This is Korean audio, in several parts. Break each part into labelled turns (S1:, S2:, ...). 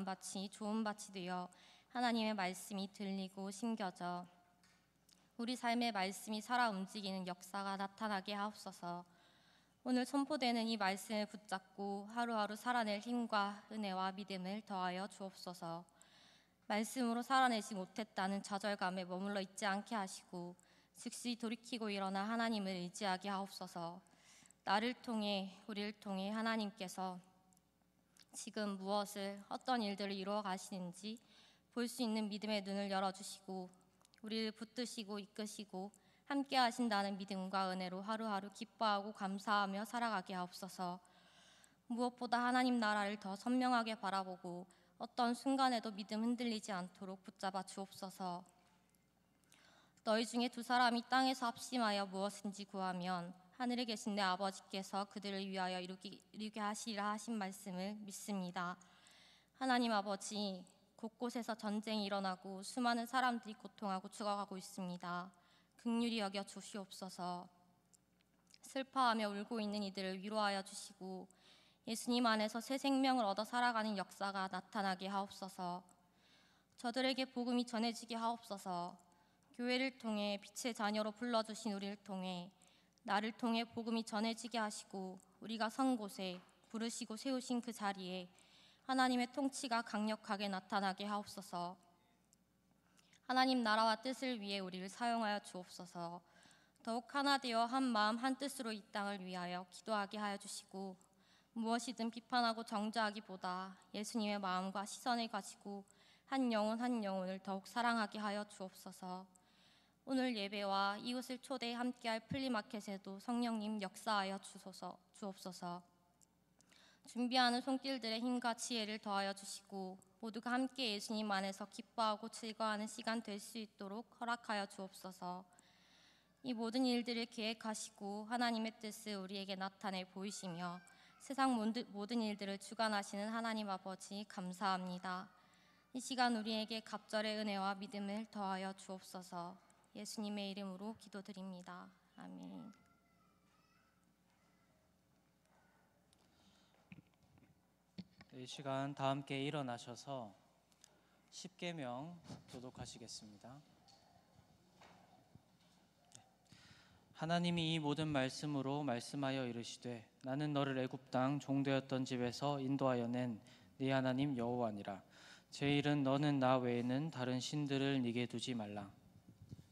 S1: 마음밭이 좋은 밭이 되어 하나님의 말씀이 들리고 심겨져 우리 삶의 말씀이 살아 움직이는 역사가 나타나게 하옵소서. 오늘 선포되는 이 말씀을 붙잡고 하루하루 살아낼 힘과 은혜와 믿음을 더하여 주옵소서. 말씀으로 살아내지 못했다는 좌절감에 머물러 있지 않게 하시고 즉시 돌이키고 일어나 하나님을 의지하게 하옵소서. 나를 통해 우리를 통해 하나님께서 지금 무엇을 어떤 일들을 이루어 가시는지 볼 수 있는 믿음의 눈을 열어주시고 우리를 붙드시고 이끄시고 함께 하신다는 믿음과 은혜로 하루하루 기뻐하고 감사하며 살아가게 하옵소서. 무엇보다 하나님 나라를 더 선명하게 바라보고 어떤 순간에도 믿음 흔들리지 않도록 붙잡아 주옵소서. 너희 중에 두 사람이 땅에서 합심하여 무엇인지 구하면 하늘에 계신 내 아버지께서 그들을 위하여 이루게 하시리라 하신 말씀을 믿습니다. 하나님 아버지, 곳곳에서 전쟁이 일어나고 수많은 사람들이 고통하고 죽어가고 있습니다. 긍휼히 여겨 주시옵소서. 슬퍼하며 울고 있는 이들을 위로하여 주시고 예수님 안에서 새 생명을 얻어 살아가는 역사가 나타나게 하옵소서. 저들에게 복음이 전해지게 하옵소서. 교회를 통해 빛의 자녀로 불러주신 우리를 통해 나를 통해 복음이 전해지게 하시고 우리가 선 곳에 부르시고 세우신 그 자리에 하나님의 통치가 강력하게 나타나게 하옵소서. 하나님 나라와 뜻을 위해 우리를 사용하여 주옵소서. 더욱 하나 되어 한 마음 한 뜻으로 이 땅을 위하여 기도하게 하여 주시고 무엇이든 비판하고 정죄하기보다 예수님의 마음과 시선을 가지고 한 영혼을 더욱 사랑하게 하여 주옵소서. 오늘 예배와 이웃을 초대해 함께할 플리마켓에도 성령님 역사하여 주옵소서. 준비하는 손길들의 힘과 지혜를 더하여 주시고 모두가 함께 예수님 안에서 기뻐하고 즐거워하는 시간 될 수 있도록 허락하여 주옵소서. 이 모든 일들을 계획하시고 하나님의 뜻을 우리에게 나타내 보이시며 세상 모든 일들을 주관하시는 하나님 아버지 감사합니다. 이 시간 우리에게 갑절의 은혜와 믿음을 더하여 주옵소서. 예수님의 이름으로 기도드립니다. 아멘.
S2: 이 시간 다 함께 일어나셔서 십계명 교독하시겠습니다. 하나님이 이 모든 말씀으로 말씀하여 이르시되 나는 너를 애굽 땅 종되었던 집에서 인도하여 낸 네 하나님 여호와니라. 제1은 너는 나 외에는 다른 신들을 네게 두지 말라.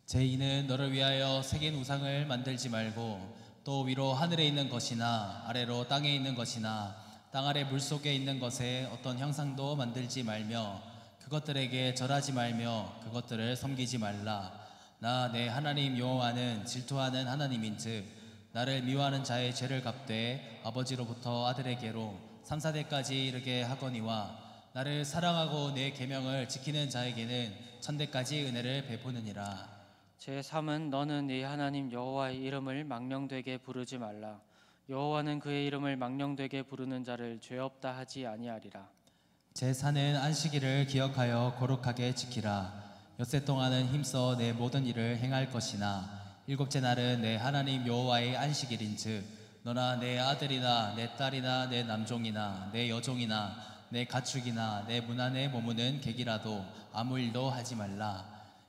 S3: 제2는 너를 위하여 새긴 우상을 만들지 말고 또 위로 하늘에 있는 것이나 아래로 땅에 있는 것이나 땅 아래 물속에 있는 것에 어떤 형상도 만들지 말며 그것들에게 절하지 말며 그것들을 섬기지 말라. 나 내 하나님 여호와는 질투하는 하나님인즉 나를 미워하는 자의 죄를 갚되 아버지로부터 아들에게로 3, 4대까지 이르게 하거니와 나를 사랑하고 내 계명을 지키는 자에게는 천대까지 은혜를 베푸느니라.
S2: 제3은 너는 네 하나님 여호와의 이름을 망령되게 부르지 말라. 여호와는 그의 이름을 망령되게 부르는 자를 죄 없다 하지 아니하리라.
S3: 제4는 안식일을 기억하여 거룩하게 지키라. 엿새 동안은 힘써 내 모든 일을 행할 것이나 일곱째 날은 내 하나님 여호와의 안식일인즉 너나 내 아들이나 내 딸이나 내 남종이나 내 여종이나 내 가축이나 내 문 안에 머무는 객이라도 아무 일도 하지 말라.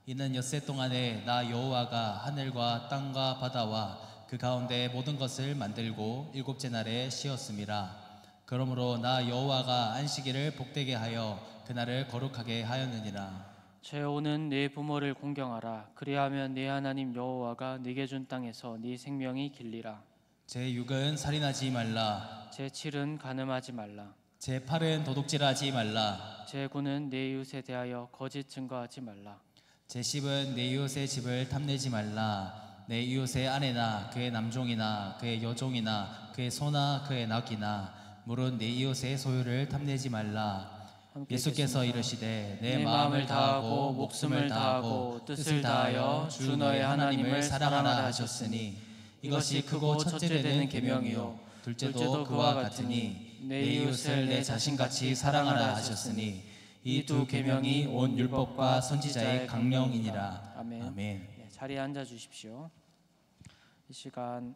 S3: 이는 엿새 동안에 나 여호와가 하늘과 땅과 바다와 그 가운데 모든 것을 만들고 일곱째 날에 쉬었음이라. 그러므로 나 여호와가 안식일을 복되게 하여 그날을 거룩하게 하였느니라.
S2: 제5는 네 부모를 공경하라. 그리하면 네 하나님 여호와가 네게 준 땅에서 네 생명이 길리라.
S3: 제6은 살인하지 말라.
S2: 제7은 간음하지 말라.
S3: 제8은 도둑질하지 말라.
S2: 제9는 네 이웃에 대하여 거짓 증거하지 말라.
S3: 제10은 내 이웃의 집을 탐내지 말라. 내 이웃의 아내나 그의 남종이나 그의 여종이나 그의 소나 그의 낙이나 물은 내 이웃의 소유를 탐내지 말라. 예수께서 이르시되 내 마음을 다하고 목숨을 다하고 뜻을 다하여 주 너의 하나님을 사랑하라 하셨으니 이것이 크고 첫째 되는 계명이요 둘째도 그와 같으니 내 이웃을 내 자신같이 사랑하라 하셨으니 이 두 계명이 온 율법과 선지자의 강령이니라.
S2: 아멘.
S3: 아멘.
S2: 네, 자리에 앉아 주십시오. 이 시간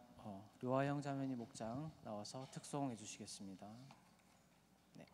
S2: 류화영 자매님 목장 나와서 특송해 주시겠습니다. 네.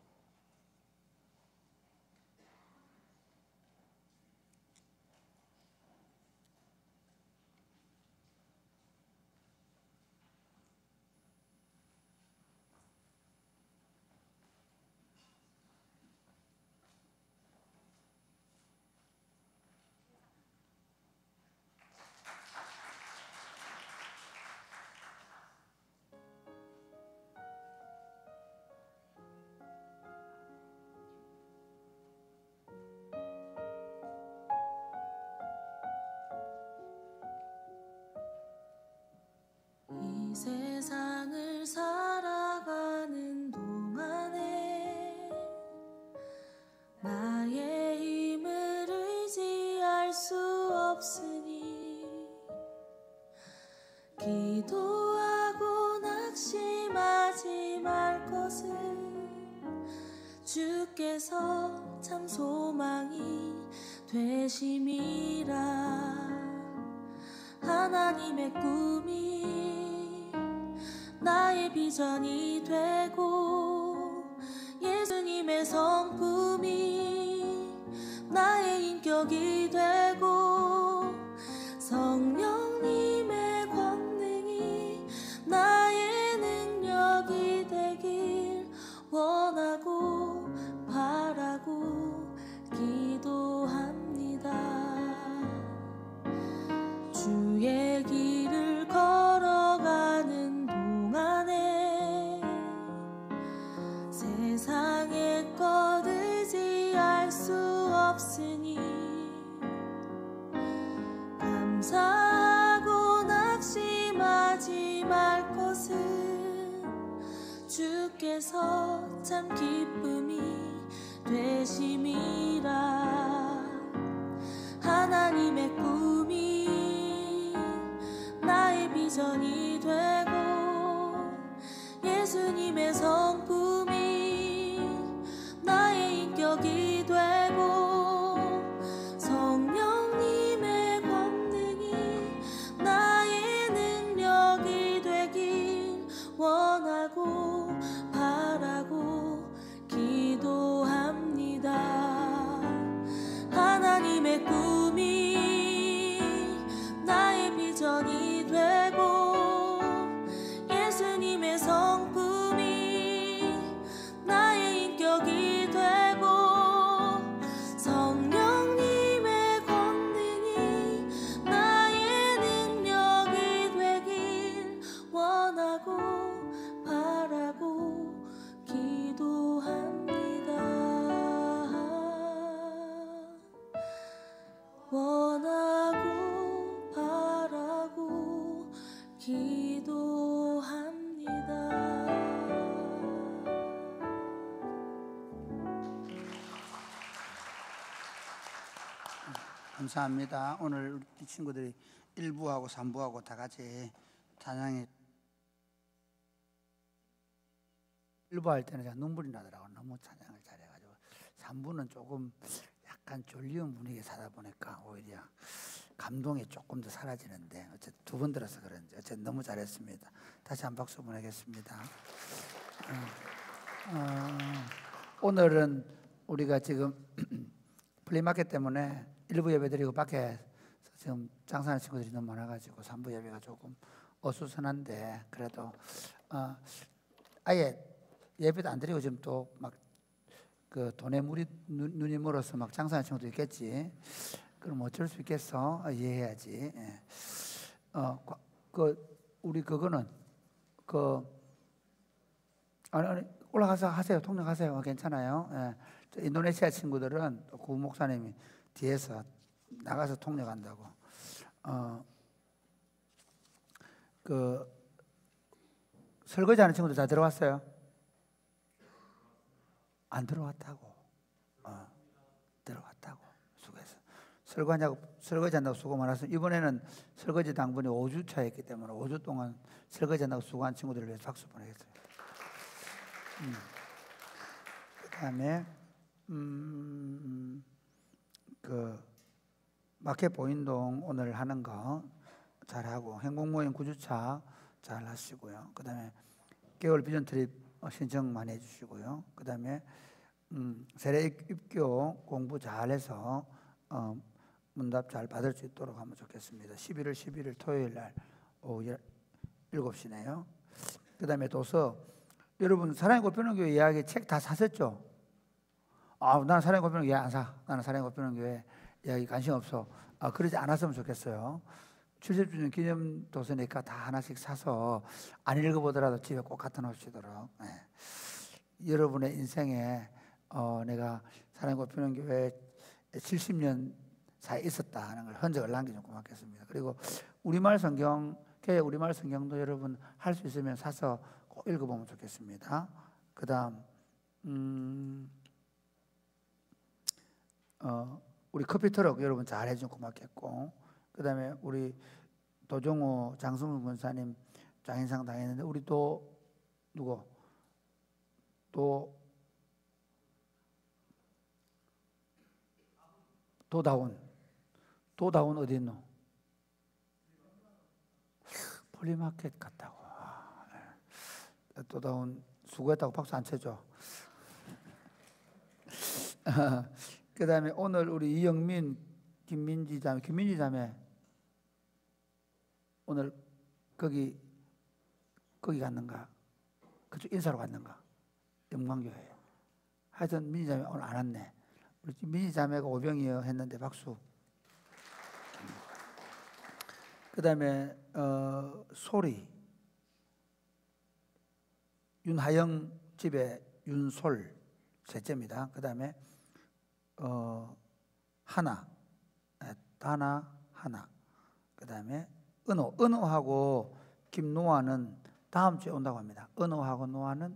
S4: 말 것을 주께서 참 소망이 되심이라. 하나님의 꿈이 나의 비전이 되고 예수님의 성품이 나의 인격이 되고 성령님의 권능이 나의 능력이 되길 원하고 바라고 기도합니다. 주의 길을 걸어가는 동안에 세상의 것 의지할 수 없으니 감사하고 낙심하지 말 것은 주께서 참 기쁨이 되심이라. 하나님의 꿈이 나의 비전이 되고 예수님의 성품이 나의 인격이 되고 성령님의 권능이 나의 능력이 되길 원하고 바라고 기도합니다. 하나님의 꿈이 나의 비전이 되고 예수님의 성품이 나의 인격이 되고 성령님의 권능이 나의 능력이 되길 원하고 바라고 기도합니다. 원하고 바라고 기도합니다.
S5: 감사합니다. 오늘 우리 친구들이 1부하고 3부하고 다 같이 찬양에 1부 할 때는 제가 눈물이 나더라고요. 너무 찬양을 잘해가지고 3부는 조금 약간 졸리운 분위기에 사다 보니까 오히려 감동이 조금 더 사라지는데 어쨌든 두 번 들어서 그런지 어쨌든 너무 잘했습니다. 다시 한 박수 보내겠습니다. 오늘은 우리가 지금 플리마켓 때문에 1부 예배 드리고 밖에 지금 장사하는 친구들이 너무 많아가지고 3부 예배가 조금 어수선한데 그래도 아예 예배도 안 드리고 지금 또 막 그 돈에 눈이 멀어서 막 장사하는 친구도 있겠지. 그럼 어쩔 수 있겠어? 이해해야지. 예. 우리 그거는 아니 올라가서 하세요. 통역하세요. 괜찮아요. 예. 인도네시아 친구들은 구 목사님이 뒤에서 나가서 통역한다고. 설거지하는 친구들 다 들어왔어요? 안 들어왔다고. 들어왔다고. 수고했어. 설거지한다고 수고 많았어. 이번에는 설거지 당분이 5주 차였기 때문에 5주 동안 설거지한다고 수고한 친구들을 위해서 박수 보내겠어요. 그다음에 마켓 보인동 오늘 하는 거 잘하고 행복모임 9주차 잘 하시고요. 그다음에 개월 비전 트립 신청 많이 해주시고요. 그다음에 세례 입교 공부 잘해서 문답 잘 받을 수 있도록 하면 좋겠습니다. 11월 11일 토요일 날 오후 7시네요. 그다음에 도서 여러분 사랑의 꽃피우는 교회 이야기 책 다 사셨죠? 나는 사랑의 꽃피우는 교회 안 사. 나는 사랑의 꽃피우는 교회 이야기 관심 없어. 그러지 않았으면 좋겠어요. 70주년 기념 도서니까 다 하나씩 사서 안 읽어보더라도 집에 꼭 갖다 놓으시도록. 여러분의 인생에 내가 사랑의 꽃피우는 교회 70년 사이에 있었다 하는 걸 흔적을 남기면 고맙겠습니다. 그리고 우리말 성경, 교회 우리말 성경도 여러분 할 수 있으면 사서 꼭 읽어보면 좋겠습니다. 그 다음 우리 커피트럭 여러분 잘 해주면 고맙겠고, 그 다음에 우리 도종호 장승훈 권사님 장인상 당했는데 우리 또 누구 도다운 어디 있노? 폴리마켓 갔다고. 도다운 수고했다고 박수 안 쳐줘. 그 다음에 오늘 우리 이영민, 김민지 자매 오늘 거기 갔는가? 그쪽 인사로 갔는가? 영광교회. 하여튼 민지 자매 오늘 안 왔네. 우리 민지 자매가 오병이어 했는데 박수. 그 다음에 소리 윤하영 집에 윤솔 셋째입니다. 그 다음에 하나. 그 다음에 은호하고 김노아는 다음 주에 온다고 합니다. 은호하고 노아는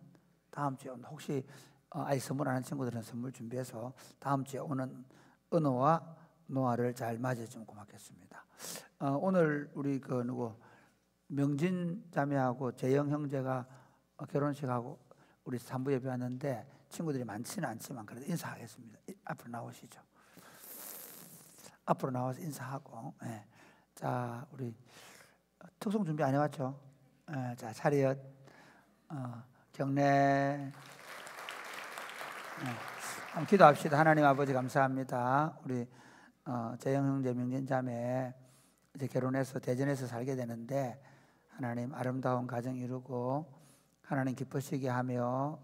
S5: 다음 주에 온다. 혹시 아이 선물하는 친구들은 선물 준비해서 다음 주에 오는 은호와 노아를 잘 맞이해주면 고맙겠습니다. 오늘 우리 명진 자매하고 재영 형제가 결혼식하고 우리 산부 예배 왔는데 친구들이 많지는 않지만 그래도 인사하겠습니다. 앞으로 나오시죠. 앞으로 나와서 인사하고. 예. 자, 우리 특송 준비 안 해왔죠? 예. 자, 차렷, 경례. 예. 한번 기도합시다. 하나님 아버지 감사합니다. 우리 재영 형제 명진 자매 이제 결혼해서 대전에서 살게 되는데 하나님 아름다운 가정 이루고 하나님 기쁘시게 하며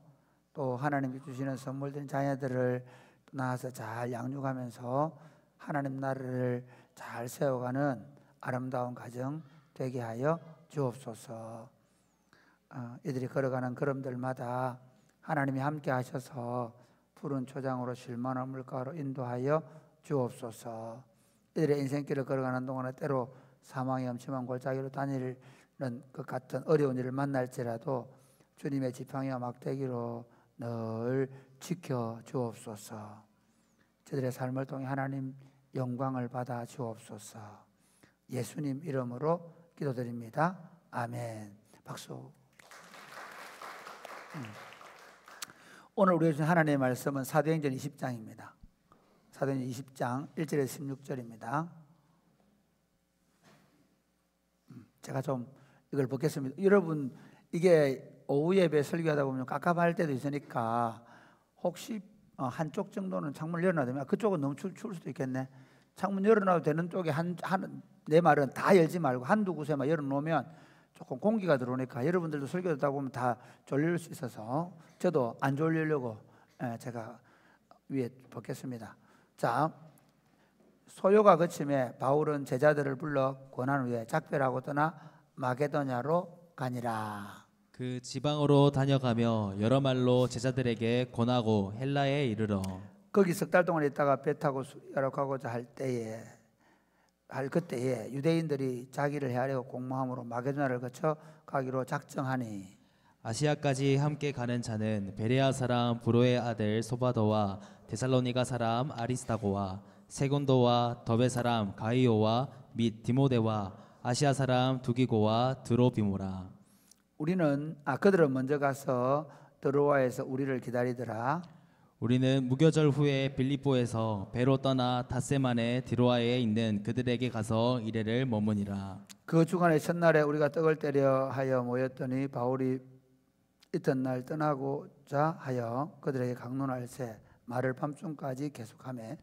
S5: 또 하나님이 주시는 선물된 자녀들을 낳아서 잘 양육하면서 하나님 나라를 잘 세워가는 아름다운 가정 되게 하여 주옵소서. 이들이 걸어가는 걸음들마다 하나님이 함께 하셔서 푸른 초장으로 쉴만한 물가로 인도하여 주옵소서. 이들의 인생길을 걸어가는 동안에 때로 사망의 엄침한 골짜기로 다니는 것 같은 어려운 일을 만날지라도 주님의 지팡이와 막대기로 늘 지켜 주옵소서. 저들의 삶을 통해 하나님 영광을 받아 주옵소서. 예수님 이름으로 기도드립니다. 아멘. 박수. 오늘 우리가 주신 하나님의 말씀은 사도행전 20장입니다. 사도행전 20장 1절에서 16절입니다. 제가 좀 이걸 보겠습니다. 여러분 이게 오후 예배 설교하다 보면 깝깝할 때도 있으니까 혹시 한쪽 정도는 창문을 열어놔두면 그쪽은 너무 추울 수도 있겠네. 창문 열어놔도 되는 쪽에 내 말은 다 열지 말고 한두 곳에만 열어놓으면 조금 공기가 들어오니까 여러분들도 설교 듣다 보면 다 졸릴 수 있어서 저도 안 졸리려고 제가 위에 벗겠습니다. 자, 소요가 그침에 바울은 제자들을 불러 권한 후에 작별하고 떠나 마게도냐로 가니라.
S3: 그 지방으로 다녀가며 여러 말로 제자들에게 권하고 헬라에 이르러
S5: 거기 석 달 동안 있다가 배 타고 여락하고자 할 그때에 유대인들이 자기를 헤아려 공모함으로 마게도냐를 거쳐 가기로 작정하니
S3: 아시아까지 함께 가는 자는 베레아 사람 브로의 아들 소바도와 데살로니가 사람 아리스타고와 세곤도와 더베 사람 가이오와 및 디모데와 아시아 사람 두기고와 드로비모라.
S5: 우리는 그들은 먼저 가서 드로아에서 우리를 기다리더라.
S3: 우리는 무교절 후에 빌립보에서 배로 떠나 닷새만에 드로아에 있는 그들에게 가서 이레를 머무니라.
S5: 그 주간의 첫날에 우리가 떡을 때려 하여 모였더니 바울이 이튿날 떠나고자 하여 그들에게 강론할새 말을 밤중까지 계속하매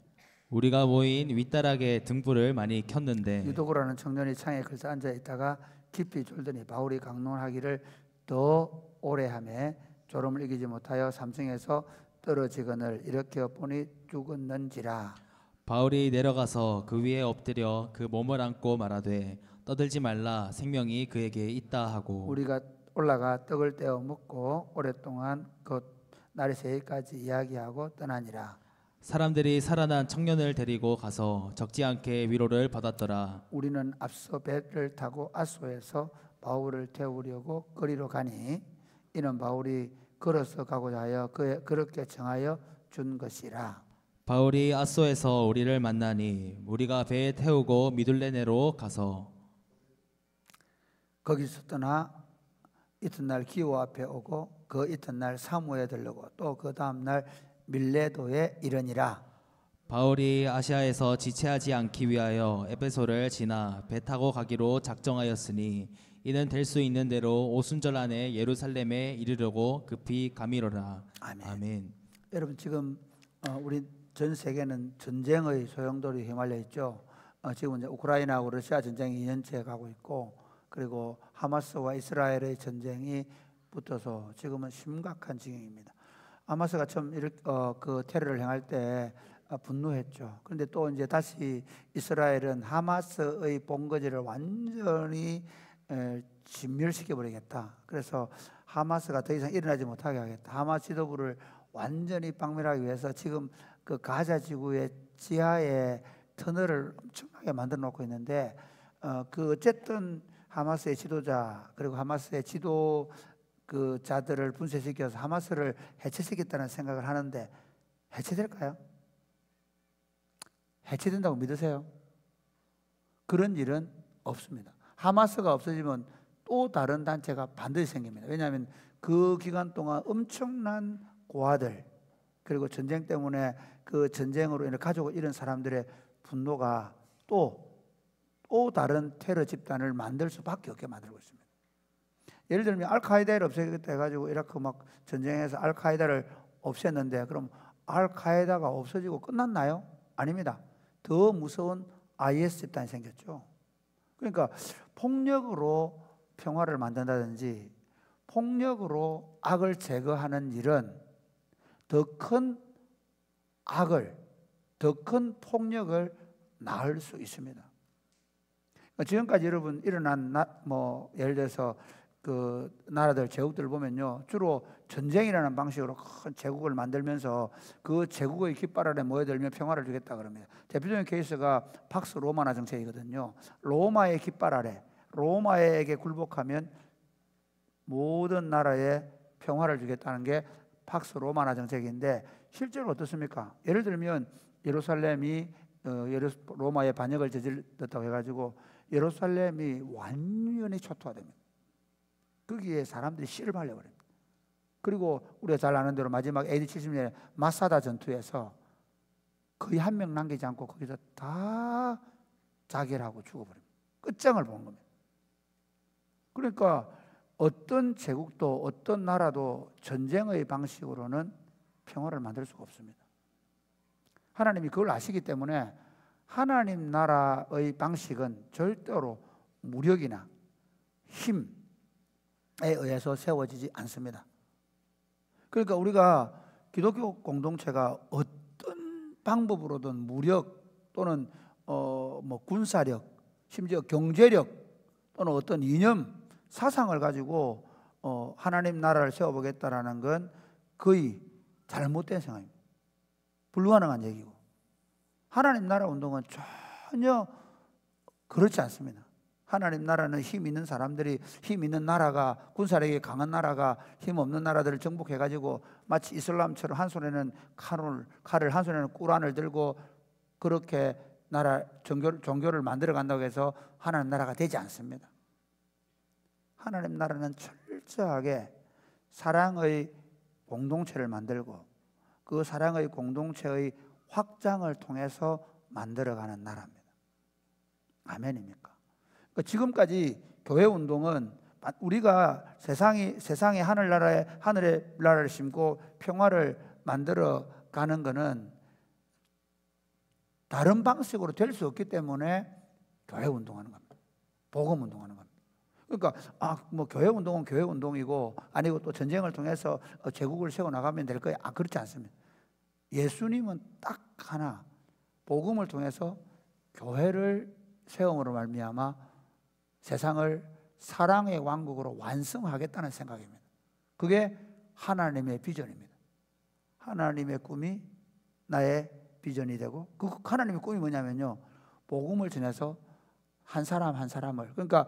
S3: 우리가 모인 윗다락에 등불을 많이 켰는데
S5: 유도고라는 청년이 창에 걸터 앉아 있다가 깊이 졸더니 바울이 강론하기를 더 오래 하매 졸음을 이기지 못하여 삼층에서 떨어지거늘 일으켜 보니 죽었는지라.
S3: 바울이 내려가서 그 위에 엎드려 그 몸을 안고 말하되 떠들지 말라 생명이 그에게 있다 하고
S5: 우리가 올라가 떡을 떼어 먹고 오랫동안 곧 날이 새기까지 이야기하고 떠나니라.
S3: 사람들이 살아난 청년을 데리고 가서 적지 않게 위로를 받았더라.
S5: 우리는 앞서 배를 타고 아소에서 바울을 태우려고 거리로 가니 이는 바울이 걸어서 가고자 하여 그렇게 정하여 준 것이라.
S3: 바울이 아소에서 우리를 만나니 우리가 배에 태우고 미둘레네로 가서
S5: 거기서 떠나 이튿날 기호 앞에 오고 그 이튿날 사무에 들르고 또 그 다음날 밀레도에 이르니라.
S3: 바울이 아시아에서 지체하지 않기 위하여 에베소를 지나 배 타고 가기로 작정하였으니 이는 될 수 있는 대로 오순절 안에 예루살렘에 이르려고 급히 가미로라.
S5: 아멘.
S3: 아멘.
S5: 여러분 지금 우리 전 세계는 전쟁의 소용돌이 휘말려 있죠. 지금 이제 우크라이나하고 러시아 전쟁이 2년째 가고 있고, 그리고 하마스와 이스라엘의 전쟁이 붙어서 지금은 심각한 지경입니다. 하마스가 처음 그 테러를 행할 때 분노했죠. 그런데 또 이제 다시 이스라엘은 하마스의 본거지를 완전히 진멸시켜 버리겠다. 그래서 하마스가 더 이상 일어나지 못하게 하겠다. 하마스 지도부를 완전히 박멸하기 위해서 지금 그 가자 지구의 지하에 터널을 엄청나게 만들어 놓고 있는데, 그 어쨌든 하마스의 지도자 그리고 하마스의 지도 그 자들을 분쇄시켜서 하마스를 해체시켰다는 생각을 하는데, 해체될까요? 해체된다고 믿으세요? 그런 일은 없습니다. 하마스가 없어지면 또 다른 단체가 반드시 생깁니다. 왜냐하면 그 기간 동안 엄청난 고아들, 그리고 전쟁 때문에 그 전쟁으로 인해 가족을 잃은 사람들의 분노가 또 다른 테러 집단을 만들 수밖에 없게 만들고 있습니다. 예를 들면 알카에다를 없애겠다 해가지고 이라크 막 전쟁에서 알카에다를 없앴는데, 그럼 알카에다가 없어지고 끝났나요? 아닙니다. 더 무서운 IS 집단이 생겼죠. 그러니까 폭력으로 평화를 만든다든지 폭력으로 악을 제거하는 일은 더 큰 악을, 더 큰 폭력을 낳을 수 있습니다. 지금까지 여러분 일어난 예를 들어서 그 나라들, 제국들을 보면요, 주로 전쟁이라는 방식으로 큰 제국을 만들면서 그 제국의 깃발 아래 모여들면 평화를 주겠다 그럽니다. 대표적인 케이스가 팍스 로마나 정책이거든요. 로마의 깃발 아래, 로마에게 굴복하면 모든 나라에 평화를 주겠다는 게 팍스 로마나 정책인데, 실제로 어떻습니까? 예를 들면 예루살렘이 로마의 반역을 저질렀다고 해가지고 예루살렘이 완전히 초토화됩니다. 거기에 사람들이 씨를 발려버립니다. 그리고 우리가 잘 아는 대로 마지막 AD 70년에 마사다 전투에서 거의 한 명 남기지 않고 거기서 다 자결하고 죽어버립니다. 끝장을 본 겁니다. 그러니까 어떤 제국도 어떤 나라도 전쟁의 방식으로는 평화를 만들 수가 없습니다. 하나님이 그걸 아시기 때문에 하나님 나라의 방식은 절대로 무력이나 힘에 의해서 세워지지 않습니다. 그러니까 우리가 기독교 공동체가 어떤 방법으로든 무력 또는 군사력, 심지어 경제력 또는 어떤 이념, 사상을 가지고 하나님 나라를 세워보겠다라는 건 거의 잘못된 생각입니다. 불가능한 얘기고, 하나님 나라 운동은 전혀 그렇지 않습니다. 하나님 나라는 힘 있는 사람들이, 힘 있는 나라가, 군사력이 강한 나라가 힘 없는 나라들을 정복해가지고 마치 이슬람처럼 한 손에는 칼을 한 손에는 꾸란을 들고 그렇게 종교를 만들어 간다고 해서 하나님 나라가 되지 않습니다. 하나님 나라는 철저하게 사랑의 공동체를 만들고 그 사랑의 공동체의 확장을 통해서 만들어가는 나라입니다. 아멘입니까? 그러니까 지금까지 교회 운동은 우리가 세상에 하늘의 나라를 심고 평화를 만들어가는 것은 다른 방식으로 될 수 없기 때문에 교회 운동하는 겁니다. 복음 운동하는 겁니다. 그러니까 교회 운동은 교회 운동이고, 아니고 또 전쟁을 통해서 제국을 세워나가면 될 거예요. 그렇지 않습니다. 예수님은 딱 하나, 복음을 통해서 교회를 세움으로 말미암아 세상을 사랑의 왕국으로 완성하겠다는 생각입니다. 그게 하나님의 비전입니다. 하나님의 꿈이 나의 비전이 되고, 그 하나님의 꿈이 뭐냐면요, 복음을 전해서 한 사람 한 사람을, 그러니까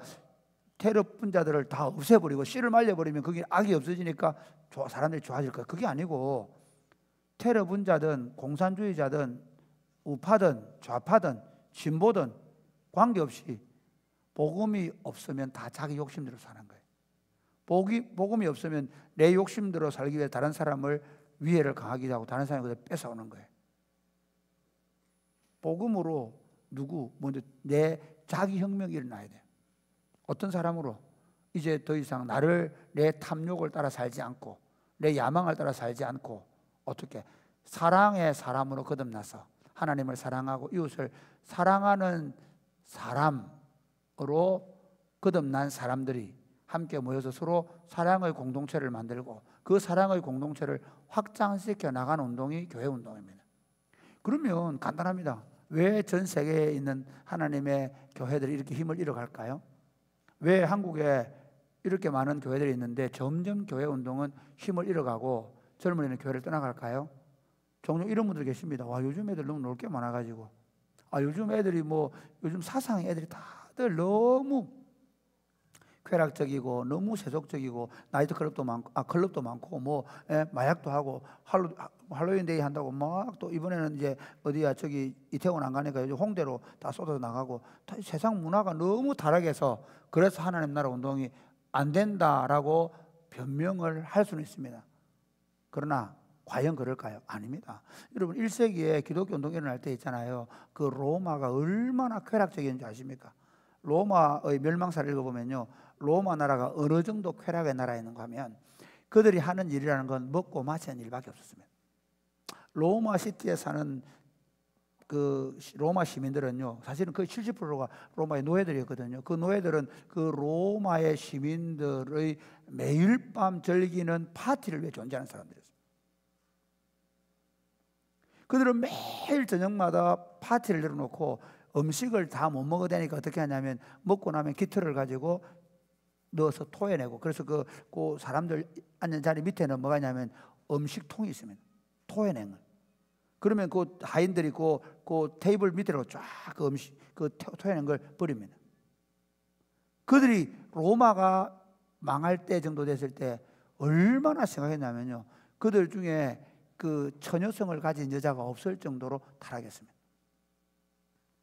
S5: 테러분자들을 다 없애버리고 씨를 말려버리면 그게 악이 없어지니까 사람들이 좋아질 거예요. 그게 아니고 테러분자든 공산주의자든 우파든 좌파든 진보든 관계없이 복음이 없으면 다 자기 욕심대로 사는 거예요. 복음이 없으면 내 욕심대로 살기 위해 다른 사람을 위해를 가하기도 하고 다른 사람이 그걸 뺏어오는 거예요. 복음으로 먼저 내 자기 혁명이 일어나야 돼요. 어떤 사람으로 이제 더 이상 내 탐욕을 따라 살지 않고 내 야망을 따라 살지 않고 어떻게 사랑의 사람으로 거듭나서 하나님을 사랑하고 이웃을 사랑하는 사람으로 거듭난 사람들이 함께 모여서 서로 사랑의 공동체를 만들고 그 사랑의 공동체를 확장시켜 나가는 운동이 교회 운동입니다. 그러면 간단합니다. 왜 전 세계에 있는 하나님의 교회들이 이렇게 힘을 잃어갈까요? 왜 한국에 이렇게 많은 교회들이 있는데 점점 교회 운동은 힘을 잃어가고 젊은이는 교회를 떠나갈까요? 종종 이런 분들 계십니다. 와, 요즘 애들 너무 놀 게 많아가지고 요즘 애들이 요즘 사상 애들이 다들 너무 쾌락적이고 너무 세속적이고 나이트 클럽도 많고 마약도 하고 할로윈데이 한다고 막 또 이번에는 이제 어디야 저기 이태원 안 가니까 요즘 홍대로 다 쏟아져 나가고 세상 문화가 너무 타락해서 그래서 하나님 나라 운동이 안 된다라고 변명을 할 수는 있습니다. 그러나 과연 그럴까요? 아닙니다. 여러분 1세기에 기독교 운동이 일어날 때 있잖아요. 그 로마가 얼마나 쾌락적이었는지 아십니까? 로마의 멸망사를 읽어보면요, 로마 나라가 어느 정도 쾌락의 나라였는가 하면 그들이 하는 일이라는 건 먹고 마시는 일밖에 없었습니다. 로마 시티에 사는 그 로마 시민들은요, 사실은 거의 70%가 로마의 노예들이었거든요. 그 노예들은 그 로마의 시민들의 매일 밤 즐기는 파티를 위해 존재하는 사람들이었어요. 그들은 매일 저녁마다 파티를 열어놓고 음식을 다 못 먹어야 되니까 어떻게 하냐면 먹고 나면 기틀을 가지고 넣어서 토해내고, 그래서 그 사람들 앉는 자리 밑에는 뭐가 있냐면 음식통이 있습니다. 토해낸 거. 그러면 그 하인들이 그 테이블 밑으로 쫙 그 음식 토해낸 걸 버립니다. 그들이 로마가 망할 때 정도 됐을 때 얼마나 생각했냐면요, 그들 중에 그 처녀성을 가진 여자가 없을 정도로 타락했습니다.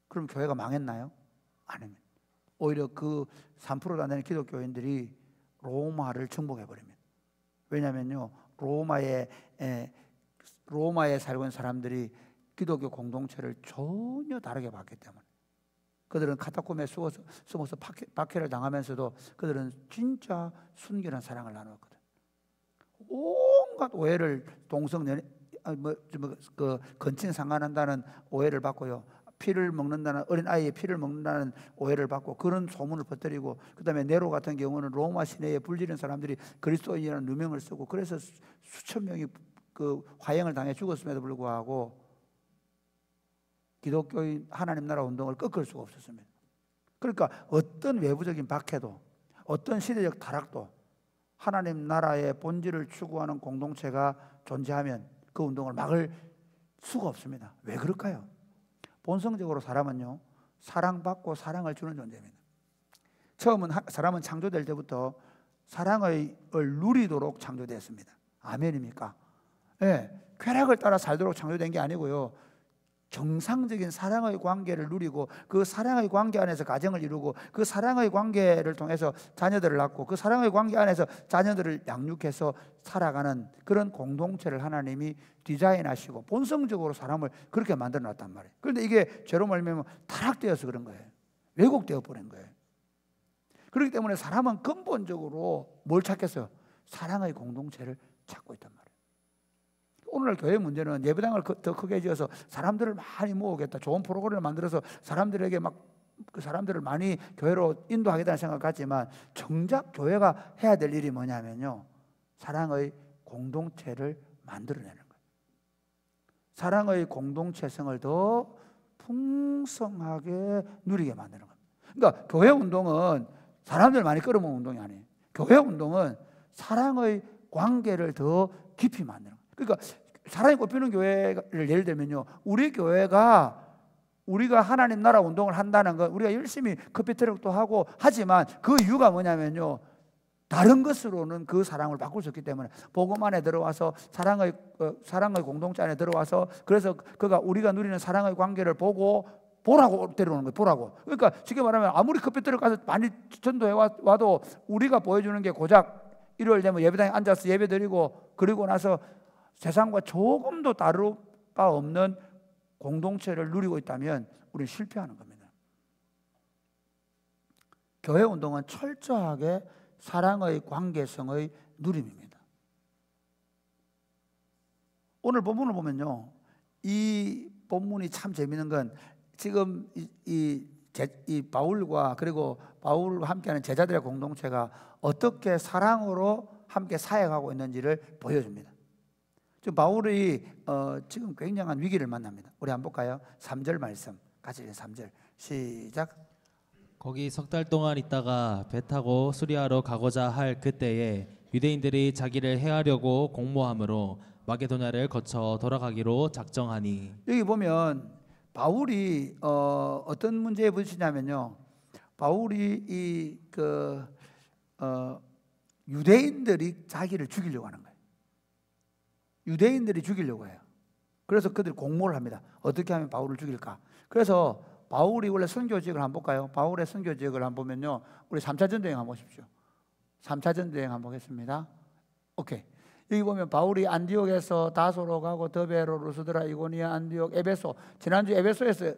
S5: 그럼 교회가 망했나요? 아닙니다. 오히려 그 3%도 안 되는 기독교인들이 로마를 정복해 버립니다. 왜냐하면요, 로마에 살고 있는 사람들이 기독교 공동체를 전혀 다르게 봤기 때문에, 그들은 카타콤에 숨어서 박해를 당하면서도 그들은 진짜 순결한 사랑을 나누었거든. 온갖 오해를 건친 상관한다는 오해를 받고요, 피를 먹는다는, 어린 아이의 피를 먹는다는 오해를 받고 그런 소문을 퍼뜨리고, 그 다음에 네로 같은 경우는 로마 시내에 불지른 사람들이 그리스도인이라는 누명을 쓰고, 그래서 수천 명이 그 화형을 당해 죽었음에도 불구하고 기독교인 하나님 나라 운동을 꺾을 수가 없었습니다. 그러니까 어떤 외부적인 박해도, 어떤 시대적 타락도 하나님 나라의 본질을 추구하는 공동체가 존재하면 그 운동을 막을 수가 없습니다. 왜 그럴까요? 본성적으로 사람은요, 사랑받고 사랑을 주는 존재입니다. 사람은 창조될 때부터 사랑을 누리도록 창조되었습니다. 아멘입니까? 예, 쾌락을 따라 살도록 창조된 게 아니고요, 정상적인 사랑의 관계를 누리고 그 사랑의 관계 안에서 가정을 이루고 그 사랑의 관계를 통해서 자녀들을 낳고 그 사랑의 관계 안에서 자녀들을 양육해서 살아가는 그런 공동체를 하나님이 디자인하시고 본성적으로 사람을 그렇게 만들어 놨단 말이에요. 그런데 이게 죄로 말미암아 타락되어서 그런 거예요. 왜곡되어 버린 거예요. 그렇기 때문에 사람은 근본적으로 뭘 찾겠어요? 사랑의 공동체를 찾고 있단 말이에요. 오늘날 교회 문제는 예배당을 더 크게 지어서 사람들을 많이 모으겠다, 좋은 프로그램을 만들어서 사람들에게 그 사람들을 많이 교회로 인도하겠다는 생각 같지만, 정작 교회가 해야 될 일이 뭐냐면요, 사랑의 공동체를 만들어내는 거예요. 사랑의 공동체성을 더 풍성하게 누리게 만드는 겁니다. 그러니까 교회 운동은 사람들 많이 끌어모으는 운동이 아니에요. 교회 운동은 사랑의 관계를 더 깊이 만드는 거예요. 그러니까 사랑이 꼽히는 교회를 예를 들면요, 우리가 하나님 나라 운동을 한다는 건 우리가 열심히 커피 트럭도 하고 하지만 그 이유가 뭐냐면요, 다른 것으로는 그 사랑을 바꿀 수 없기 때문에 복음 안에 들어와서 사랑의 공동체 안에 들어와서, 그래서 우리가 누리는 사랑의 관계를 보라고 데려오는 거예요. 보라고. 그러니까 쉽게 말하면 아무리 커피 트럭 가서 많이 전도해 와도 우리가 보여주는 게 고작 일요일 되면 예배당에 앉아서 예배 드리고 그리고 나서 세상과 조금도 다를 바 없는 공동체를 누리고 있다면 우리는 실패하는 겁니다. 교회 운동은 철저하게 사랑의 관계성의 누림입니다. 오늘 본문을 보면요, 이 본문이 참 재미있는 건 지금 이 바울과 그리고 바울과 함께하는 제자들의 공동체가 어떻게 사랑으로 함께 사역하고 있는지를 보여줍니다. 지금 바울이 지금 굉장한 위기를 만납니다. 우리 한번 볼까요? 3절 말씀 같이 3절 시작.
S3: 거기 석 달 동안 있다가 배 타고 수리아로 가고자 할 그때에 유대인들이 자기를 해하려고 공모함으로 마게도냐를 거쳐 돌아가기로 작정하니.
S5: 여기 보면 바울이 어떤 문제에 부딪히냐면요, 바울이 유대인들이 자기를 죽이려고 하는 거예요. 유대인들이 죽이려고 해요. 그래서 그들이 공모를 합니다. 어떻게 하면 바울을 죽일까? 그래서 바울이 원래 선교지역을 한번 볼까요? 바울의 선교지역을 한번 보면요, 우리 3차 전도행 한번 보십시오. 3차 전도행 한번 보겠습니다. 오케이. 여기 보면 바울이 안디옥에서 다소로 가고 더베로, 루스드라, 이고니아, 안디옥, 에베소. 지난주 에베소에서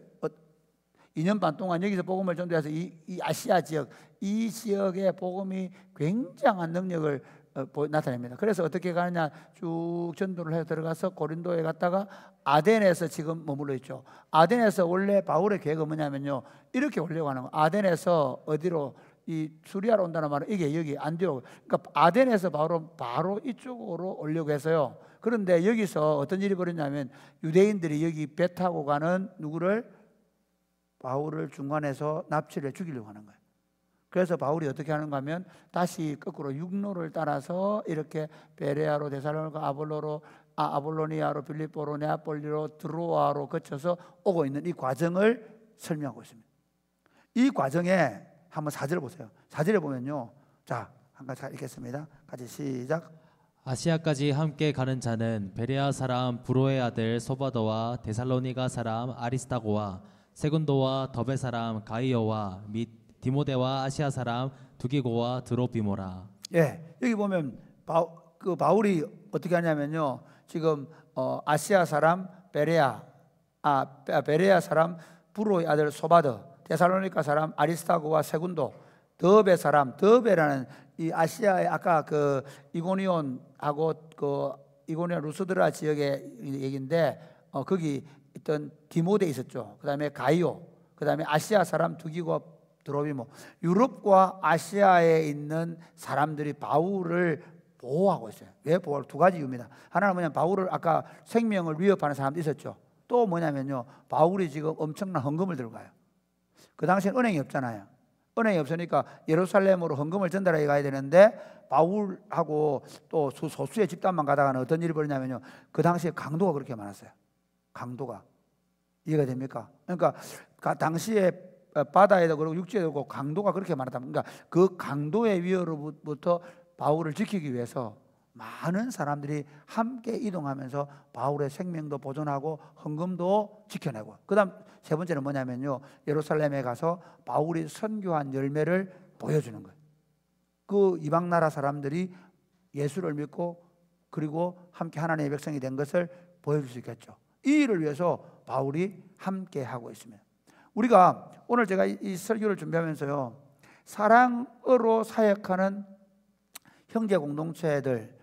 S5: 2년 반 동안 여기서 복음을 전도해서 이 아시아 지역, 이 지역의 복음이 굉장한 능력을 나타냅니다. 그래서 어떻게 가느냐, 쭉 전도를 해서 들어가서 고린도에 갔다가 아덴에서 지금 머물러 있죠. 아덴에서 원래 바울의 계획은 뭐냐면요, 이렇게 오려고 하는 거예요. 아덴에서 어디로, 이 수리아로 온다는 말은 이게 여기 안디옥, 그러니까 아덴에서 바로 이쪽으로 오려고 해서요. 그런데 여기서 어떤 일이 벌어졌냐면 유대인들이 여기 배 타고 가는 누구를, 바울을 중간에서 납치를 해 죽이려고 하는 거예요. 그래서 바울이 어떻게 하는가 하면 다시 거꾸로 육로를 따라서 이렇게 베레아로, 데살로니가, 아볼로니아로, 빌립보로, 네아폴리로, 드로아로 거쳐서 오고 있는 이 과정을 설명하고 있습니다. 이 과정에 한번 4절 보세요. 4절에 보면요, 자, 한 가지 읽겠습니다. 같이 시작.
S3: 아시아까지 함께 가는 자는 베레아 사람 브로의 아들 소바더와 데살로니가 사람 아리스타고와 세군도와 더베 사람 가이오와 및 디모데와 아시아 사람 두기고와 드로비모라.
S5: 예, 여기 보면 바울이 어떻게 하냐면요, 지금 아시아 사람 베레아 사람 브로의 아들 소바더, 데살로니가 사람 아리스타고와 세군도, 더베 사람, 더베라는 이 아시아의 아까 그 이고니온하고 그 이고니온 루스드라 지역의 얘기인데 거기 있던 디모데 있었죠. 그다음에 가이오, 그다음에 아시아 사람 두기고 드로비모. 유럽과 아시아에 있는 사람들이 바울을 보호하고 있어요. 왜 보호할? 두 가지 이유입니다. 하나는 뭐냐면 바울을 아까 생명을 위협하는 사람도 있었죠. 또 뭐냐면요, 바울이 지금 엄청난 헌금을 들고 가요. 그 당시엔 은행이 없잖아요. 은행이 없으니까 예루살렘으로 헌금을 전달해 가야 되는데 바울하고 또 소수의 집단만 가다가는 어떤 일이 벌어냐면요, 그 당시에 강도가 그렇게 많았어요. 강도가. 이해가 됩니까? 그러니까 당시에 바다에도 그렇고 육지에도 그렇고 강도가 그렇게 많았다. 그러니까 그 강도의 위협으로부터 바울을 지키기 위해서 많은 사람들이 함께 이동하면서 바울의 생명도 보존하고 헌금도 지켜내고, 그 다음 세 번째는 뭐냐면요, 예루살렘에 가서 바울이 선교한 열매를 보여주는 거예요. 그 이방 나라 사람들이 예수를 믿고 그리고 함께 하나님의 백성이 된 것을 보여줄 수 있겠죠. 이 일을 위해서 바울이 함께 하고 있습니다. 우리가 오늘 제가 이 설교를 준비하면서요, 사랑으로 사역하는 형제 공동체들,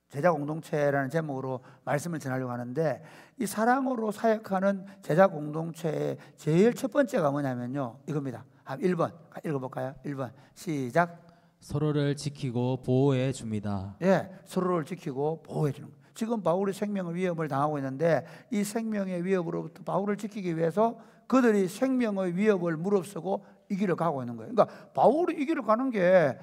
S5: 제자 공동체라는 제목으로 말씀을 전하려고 하는데, 이 사랑으로 사역하는 제자 공동체의 제일 첫 번째가 뭐냐면요, 이겁니다. 1번 읽어볼까요? 1번 시작.
S3: 서로를 지키고 보호해 줍니다.
S5: 예, 서로를 지키고 보호해 주는 거예요. 지금 바울이 생명의 위협을 당하고 있는데 이 생명의 위협으로부터 바울을 지키기 위해서 그들이 생명의 위협을 무릅쓰고 이 길을 가고 있는 거예요. 그러니까 바울이 이 길을 가는 게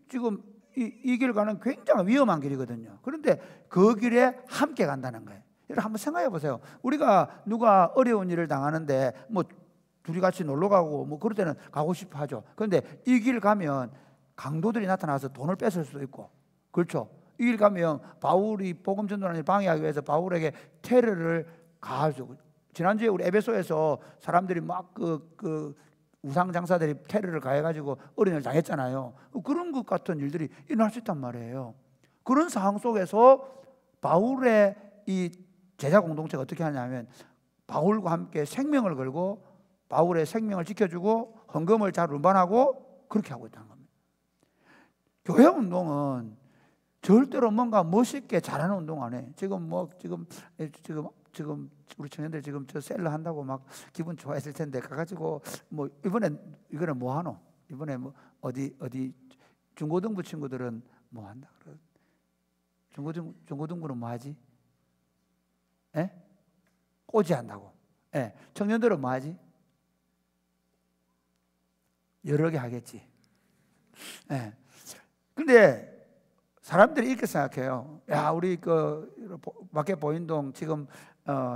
S5: 지금 이 길을 가는 굉장히 위험한 길이거든요. 그런데 그 길에 함께 간다는 거예요. 여러분 한번 생각해 보세요. 우리가 누가 어려운 일을 당하는데 뭐 둘이 같이 놀러 가고 뭐 그럴 때는 가고 싶어 하죠. 그런데 이 길 가면 강도들이 나타나서 돈을 뺏을 수도 있고, 그렇죠. 이 길 가면 바울이 복음 전도를 방해하기 위해서 바울에게 테러를 가하죠. 지난주에 우리 에베소에서 사람들이 막 우상 장사들이 테러를 가해가지고 어린이를 당했잖아요. 그런 것 같은 일들이 일어날 수 있단 말이에요. 그런 상황 속에서 바울의 이 제자 공동체가 어떻게 하냐면 바울과 함께 생명을 걸고 바울의 생명을 지켜주고 헌금을 잘 운반하고 그렇게 하고 있다는 겁니다. 교회 운동은 절대로 뭔가 멋있게 잘하는 운동 안 해. 지금 우리 청년들 지금 저 셀러 한다고 막 기분 좋아했을 텐데 가가지고 뭐 이번에 뭐 하노? 이번에 뭐 어디 중고등부 친구들은 뭐 한다 그래? 중고등부는 뭐 하지? 예? 꼬지 한다고. 예. 청년들은 뭐 하지? 여러 개 하겠지. 예. 근데 사람들이 이렇게 생각해요. 야, 우리 그 마켓 보인동 지금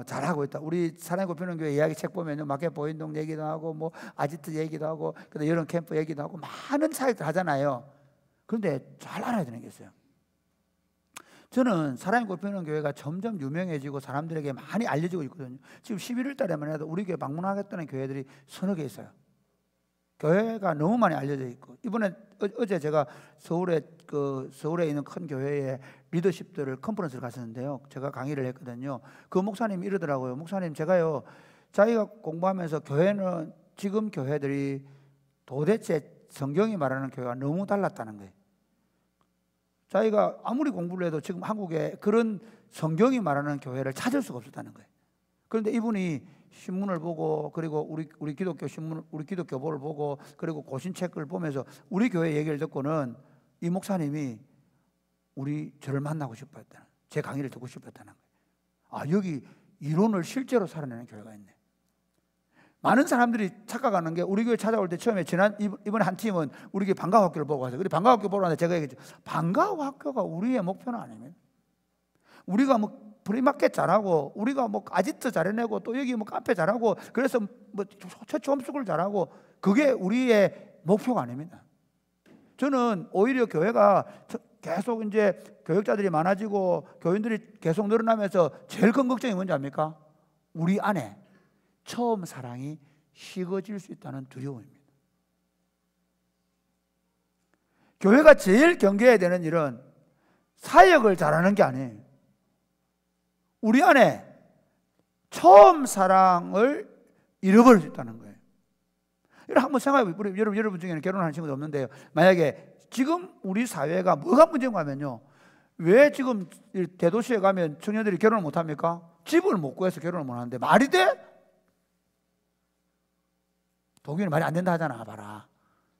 S5: 잘하고 있다. 우리 사랑의 꽃피는 교회 이야기 책 보면요, 마켓 보인동 얘기도 하고 뭐 아지트 얘기도 하고 그다음 여름 캠프 얘기도 하고 많은 사역들 하잖아요. 그런데 잘 알아야 되는 게 있어요. 저는 사랑의 꽃피는 교회가 점점 유명해지고 사람들에게 많이 알려지고 있거든요. 지금 11월 달에만 해도 우리 교회 방문하겠다는 교회들이 서너 개 있어요. 교회가 너무 많이 알려져 있고, 이번에 어제 제가 서울에 있는 큰 교회에 리더십들을 컨퍼런스를 갔었는데요. 제가 강의를 했거든요. 그 목사님이 이러더라고요. 목사님, 제가요, 자기가 공부하면서 교회는 지금 교회들이 도대체 성경이 말하는 교회가 너무 달랐다는 거예요. 자기가 아무리 공부를 해도 지금 한국에 그런 성경이 말하는 교회를 찾을 수가 없었다는 거예요. 그런데 이분이 신문을 보고, 그리고 우리 기독교 신문, 우리 기독교보를 보고, 그리고 고신책을 보면서 우리 교회 얘기를 듣고는 이 목사님이 저를 만나고 싶었다는, 제 강의를 듣고 싶었다는 거예요. 아, 여기 이론을 실제로 살아내는 교회가 있네. 많은 사람들이 착각하는 게, 우리 교회 찾아올 때 처음에 이번에 한 팀은 우리 교회 방과학교를 보고 갔어요. 그리고 방과학교 보러 갔는데 제가 얘기했죠. 방과학교가 우리의 목표는 아닙니다. 우리가 뭐 프리마켓 잘하고, 우리가 뭐 아지트 잘해내고, 또 여기 뭐 카페 잘하고, 그래서 뭐 처치 홈스쿨 잘하고, 그게 우리의 목표가 아닙니다. 저는 오히려 교회가 계속 이제 교역자들이 많아지고 교인들이 계속 늘어나면서 제일 큰 걱정이 뭔지 압니까? 우리 안에 처음 사랑이 식어질 수 있다는 두려움입니다. 교회가 제일 경계해야 되는 일은 사역을 잘하는 게 아니에요. 우리 안에 처음 사랑을 잃어버릴 수 있다는 거예요. 한번 생각해 보세요. 여러분 중에는 결혼하는 친구도 없는데요. 만약에 지금 우리 사회가 뭐가 문제인가 하면요, 왜 지금 대도시에 가면 청년들이 결혼을 못합니까? 집을 못 구해서 결혼을 못하는데 말이 돼? 독일은 말이 안 된다 하잖아. 봐라,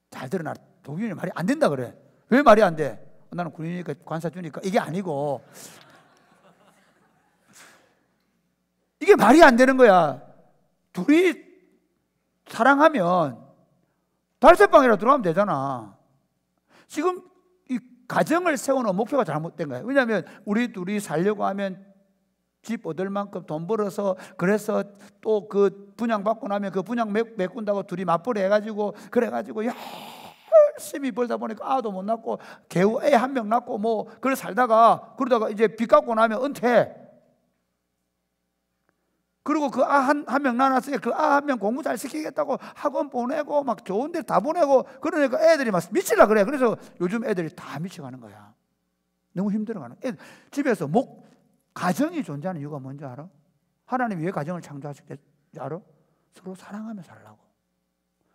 S5: 잘 들어놔. 독일은 말이 안 된다 그래. 왜 말이 안 돼? 나는 군인이니까 관사 주니까. 이게 아니고, 이게 말이 안 되는 거야. 둘이 사랑하면 달새방이라도 들어가면 되잖아. 지금 이 가정을 세우는 목표가 잘못된 거예요. 왜냐하면 우리 둘이 살려고 하면 집 얻을 만큼 돈 벌어서, 그래서 또 그 분양받고 나면 그 분양 메꾼다고 둘이 맞벌이 해가지고, 그래가지고 열심히 벌다 보니까 아도 못 낳고 겨우 애 한 명 낳고 뭐 그래 살다가, 그러다가 이제 빚 갚고 나면 은퇴. 그리고 그 아 한 명 낳았으니까 그 아 한 명 공부 잘 시키겠다고 학원 보내고 막 좋은 데 다 보내고, 그러니까 애들이 막 미치려 그래. 그래서 요즘 애들이 다 미쳐가는 거야. 너무 힘들어가는 거야. 집에서 가정이 존재하는 이유가 뭔지 알아? 하나님이 왜 가정을 창조하셨겠지 알아? 서로 사랑하며 살라고.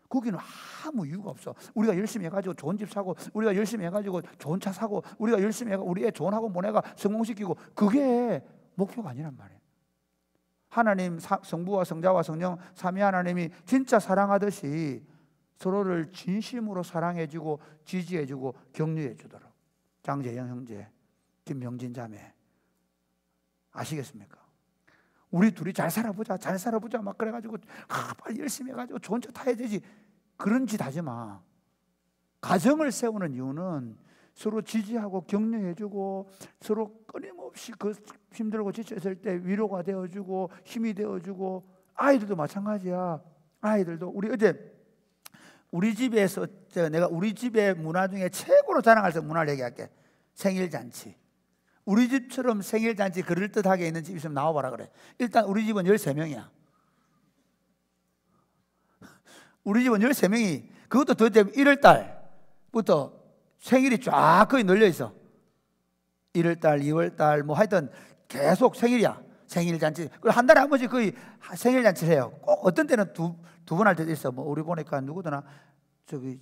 S5: 거기는 아무 이유가 없어. 우리가 열심히 해가지고 좋은 집 사고, 우리가 열심히 해가지고 좋은 차 사고, 우리가 열심히 해가지고 우리 애 좋은 학원 보내가 성공시키고, 그게 목표가 아니란 말이에요. 하나님, 성부와 성자와 성령 삼위 하나님이 진짜 사랑하듯이 서로를 진심으로 사랑해주고 지지해주고 격려해주도록. 장재영 형제, 김명진 자매, 아시겠습니까? 우리 둘이 잘 살아보자 막 그래가지고 빨리 열심히 해가지고 좋은 차 타야 되지, 그런 짓 하지 마. 가정을 세우는 이유는 서로 지지하고 격려해주고, 서로 끊임없이 그 힘들고 지쳤을 때 위로가 되어주고 힘이 되어주고. 아이들도 마찬가지야. 아이들도 우리 집에서 내가 우리 집의 문화 중에 최고로 자랑할 수 있는 문화를 얘기할게. 생일잔치. 우리 집처럼 생일잔치 그럴듯하게 있는 집 있으면 나와봐라 그래. 일단 우리 집은 13명이야. 우리 집은 13명이 그것도 더 되면 1월 달부터 생일이 쫙 거의 널려 있어. 1월 달, 2월 달, 뭐 하여튼 계속 생일이야. 생일 잔치. 그리고 한 달에 한 번씩 거의 생일 잔치를 해요. 꼭 어떤 때는 두 번 할 때도 있어. 뭐 우리 보니까 누구더나 저기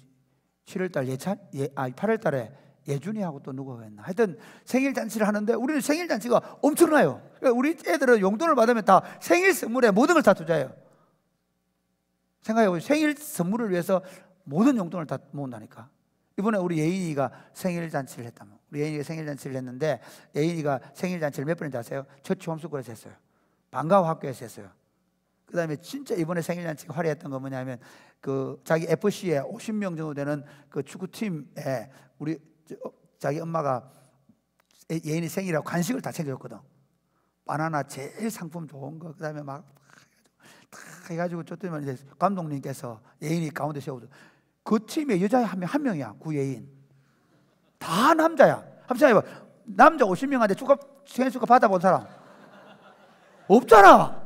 S5: 7월 달 8월 달에 예준이하고 또 누구가 했나. 하여튼 생일 잔치를 하는데 우리는 생일 잔치가 엄청나요. 그러니까 우리 애들은 용돈을 받으면 다 생일 선물에 모든 걸 다 투자해요. 생각해보세요. 생일 선물을 위해서 모든 용돈을 다 모은다니까. 이번에 우리 예인이가 생일 잔치를 했다면, 우리 예인이가 생일 잔치를 했는데, 예인이가 생일 잔치를 몇 번인지 아세요? 처치 홈스쿨에서 했어요. 방과후 학교에서 했어요. 그 다음에 진짜 이번에 생일 잔치가 화려했던 건 뭐냐면, 그 자기 FC에 50명 정도 되는 그 축구팀에 우리 자기 엄마가 예인이 생일이라고 간식을 다 챙겨줬거든. 바나나 제일 상품 좋은 거, 그 다음에 막 다 해가지고 줬더니 이제 감독님께서 예인이 가운데 세우고, 그 팀에 여자 한 명이야. 구예인. 다 남자야. 한번 생각해봐. 남자 50명한테 생일 축하 받아본 사람 없잖아.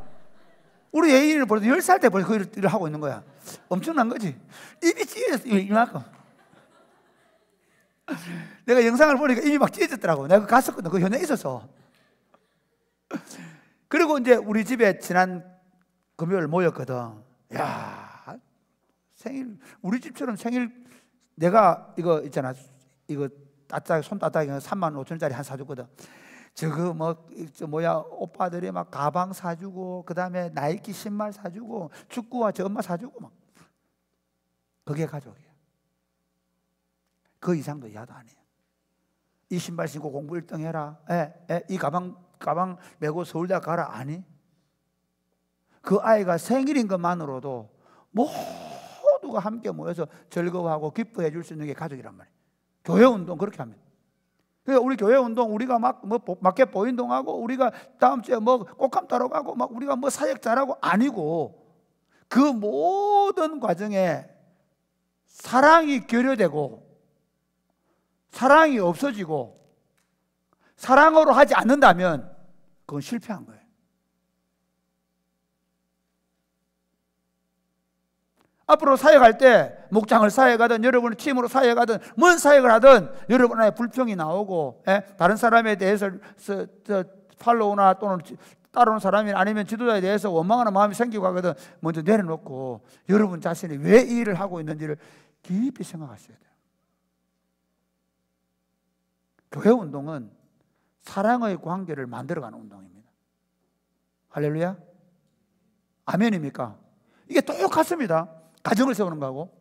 S5: 우리 예인이는 벌써 10살 때 벌써 그 일을 하고 있는 거야. 엄청난 거지. 입이 찢어졌어. 이만큼. 내가 영상을 보니까 입이 막 찢어졌더라고. 내가 갔었거든. 그 현장에 있었어. 그리고 이제 우리 집에 지난 금요일 모였거든. 야, 생일, 우리 집처럼 생일, 내가 이거 있잖아. 이거 손 따뜻하게 35,000원짜리 한 사줬거든. 저거 오빠들이 막 가방 사주고, 그 다음에 나이키 신발 사주고, 축구화 저 엄마 사주고 막. 그게 가족이야. 그 이상도 이하도 아니에요. 이 신발 신고 공부 1등 해라. 이 가방 메고 서울대 가라. 아니. 그 아이가 생일인 것만으로도 모두가 함께 모여서 즐거워하고 기뻐해 줄 수 있는 게 가족이란 말이에요. 교회 운동 그렇게 합니다. 그러니까 우리 교회 운동 우리가 막 마켓 보인동하고 우리가 다음 주에 뭐 꽃감 따러 가고 막 우리가 뭐 사역 잘하고 아니고, 그 모든 과정에 사랑이 결여되고 사랑이 없어지고 사랑으로 하지 않는다면 그건 실패한 거예요. 앞으로 사역할 때 목장을 사역하든 여러분의 팀으로 사역하든 뭔 사역을 하든 여러분 안에 불평이 나오고, 다른 사람에 대해서 팔로우나 또는 따라오는 사람이 아니면 지도자에 대해서 원망하는 마음이 생기고 하거든 먼저 내려놓고 여러분 자신이 왜 이 일을 하고 있는지를 깊이 생각하셔야 돼요. 교회 운동은 사랑의 관계를 만들어가는 운동입니다. 할렐루야? 아멘입니까? 이게 똑같습니다. 가정을 세우는 거하고.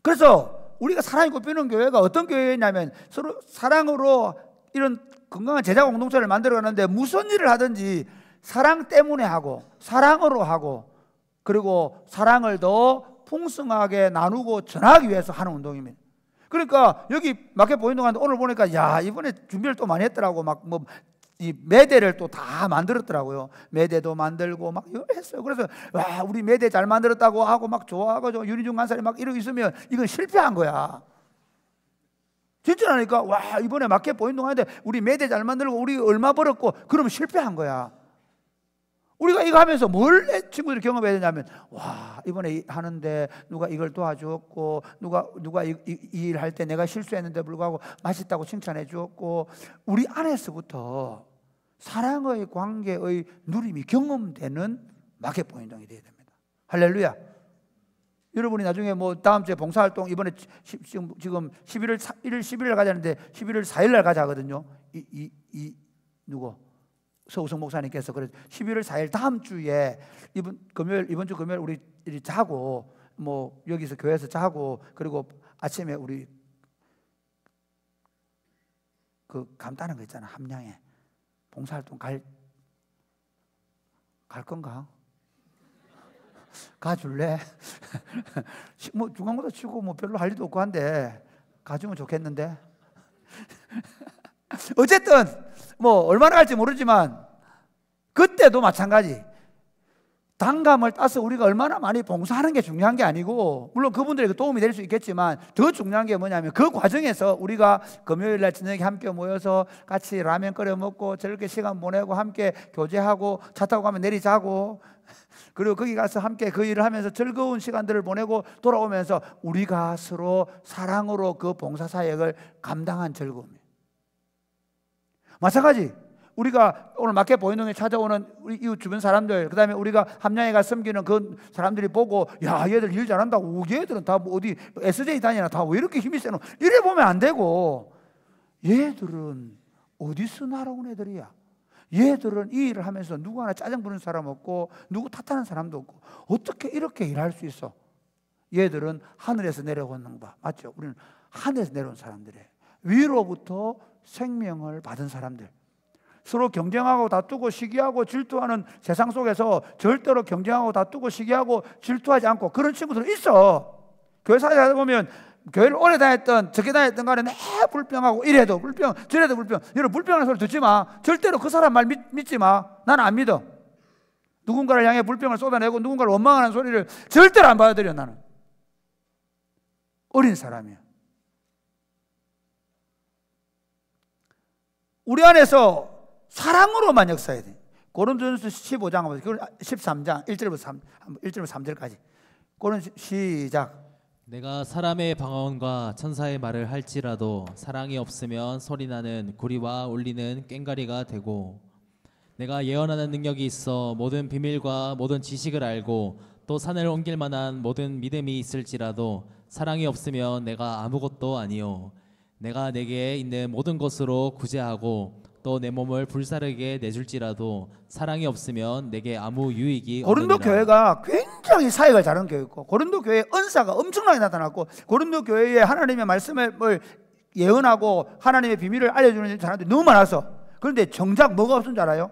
S5: 그래서 우리가 사랑이 꽃피는 교회가 어떤 교회냐면 서로 사랑으로 이런 건강한 제자 공동체를 만들어가는데 무슨 일을 하든지 사랑 때문에 하고 사랑으로 하고 그리고 사랑을 더 풍성하게 나누고 전하기 위해서 하는 운동입니다. 그러니까 여기 마켓 보이는 동안 오늘 보니까 야 이번에 준비를 또 많이 했더라고. 막 뭐 이 매대를 또 다 만들었더라고요. 매대도 만들고 막 이거 했어요. 그래서 와 우리 매대 잘 만들었다고 하고 막 좋아하고 윤희중 간사님 막 이러고 있으면 이건 실패한 거야. 진짜라니까. 와 이번에 마켓 보이는 동안에 우리 매대 잘 만들고 우리 얼마 벌었고 그러면 실패한 거야. 우리가 이거 하면서 뭘 친구들이 경험해야 되냐면 와 이번에 하는데 누가 이걸 도와주었고 누가 이 일 할 때 내가 실수했는데 불구하고 맛있다고 칭찬해 주었고 우리 안에서부터 사랑의 관계의 누림이 경험되는 마켓 보인동이 되어야 됩니다. 할렐루야. 여러분이 나중에 뭐 다음 주에 봉사활동 이번에 지금 11월 11일 가자는데 11월 4일 날 가자 하거든요. 누구? 서우성 목사님께서 그래서 11월 4일 다음 주에 이번 주 금요일 우리 자고 뭐 여기서 교회에서 자고 그리고 아침에 우리 그 감따는 거 있잖아. 함량에 봉사활동 갈 건가? 가줄래? 뭐 중간고사 치고 뭐 별로 할 일도 없고 한데 가주면 좋겠는데. 어쨌든 뭐 얼마나 갈지 모르지만 그때도 마찬가지. 단감을 따서 우리가 얼마나 많이 봉사하는 게 중요한 게 아니고, 물론 그분들에게 도움이 될 수 있겠지만 더 중요한 게 뭐냐면 그 과정에서 우리가 금요일 날 저녁에 함께 모여서 같이 라면 끓여 먹고 저렇게 시간 보내고 함께 교제하고 차 타고 가면 내리자고, 그리고 거기 가서 함께 그 일을 하면서 즐거운 시간들을 보내고 돌아오면서 우리가 서로 사랑으로 그 봉사사역을 감당한 즐거움이에요. 마찬가지 우리가 오늘 마켓 보이동에 찾아오는 우리 이웃 주변 사람들, 그 다음에 우리가 함양에 가 섬기는 그 사람들이 보고, 야 얘들 일 잘한다, 얘들은 다 뭐 어디 SJ 다니나 다 왜 이렇게 힘이 세노, 이래 보면 안 되고, 얘들은 어디서 날아온 애들이야. 얘들은 이 일을 하면서 누구 하나 짜증 부는 사람 없고 누구 탓하는 사람도 없고 어떻게 이렇게 일할 수 있어. 얘들은 하늘에서 내려오는 바, 맞죠? 우리는 하늘에서 내려온 사람들이에요. 위로부터 생명을 받은 사람들. 서로 경쟁하고 다투고 시기하고 질투하는 세상 속에서 절대로 경쟁하고 다투고 시기하고 질투하지 않고 그런 친구들은 있어. 교회 사회에 보면 교회를 오래 다녔던 적게 다녔던 간에 내 불평하고 이래도 불평 저래도 불평. 여러분 불평하는 소리 듣지 마. 절대로 그 사람 말 믿지 마. 나는 안 믿어. 누군가를 향해 불평을 쏟아내고 누군가를 원망하는 소리를 절대로 안 받아들여. 나는 어린 사람이야. 우리 안에서 사랑으로만 역사해야 돼. 고린도전서 15장 13장 1절부터 3절까지. 고린도 시작.
S3: 내가 사람의 방언과 천사의 말을 할지라도 사랑이 없으면 소리나는 구리와 울리는 꽹과리가 되고, 내가 예언하는 능력이 있어 모든 비밀과 모든 지식을 알고 또 산을 옮길 만한 모든 믿음이 있을지라도 사랑이 없으면 내가 아무것도 아니요. 내가 내게 있는 모든 것으로 구제하고 또 내 몸을 불사르게 내줄지라도 사랑이 없으면 내게 아무 유익이 없느니라.
S5: 고린도 교회가 굉장히 사역을 잘하는 교회였고, 고린도 교회의 은사가 엄청나게 나타났고, 고린도 교회에 하나님의 말씀을 예언하고 하나님의 비밀을 알려주는 사람들이 너무 많아서, 그런데 정작 뭐가 없었는 줄 알아요?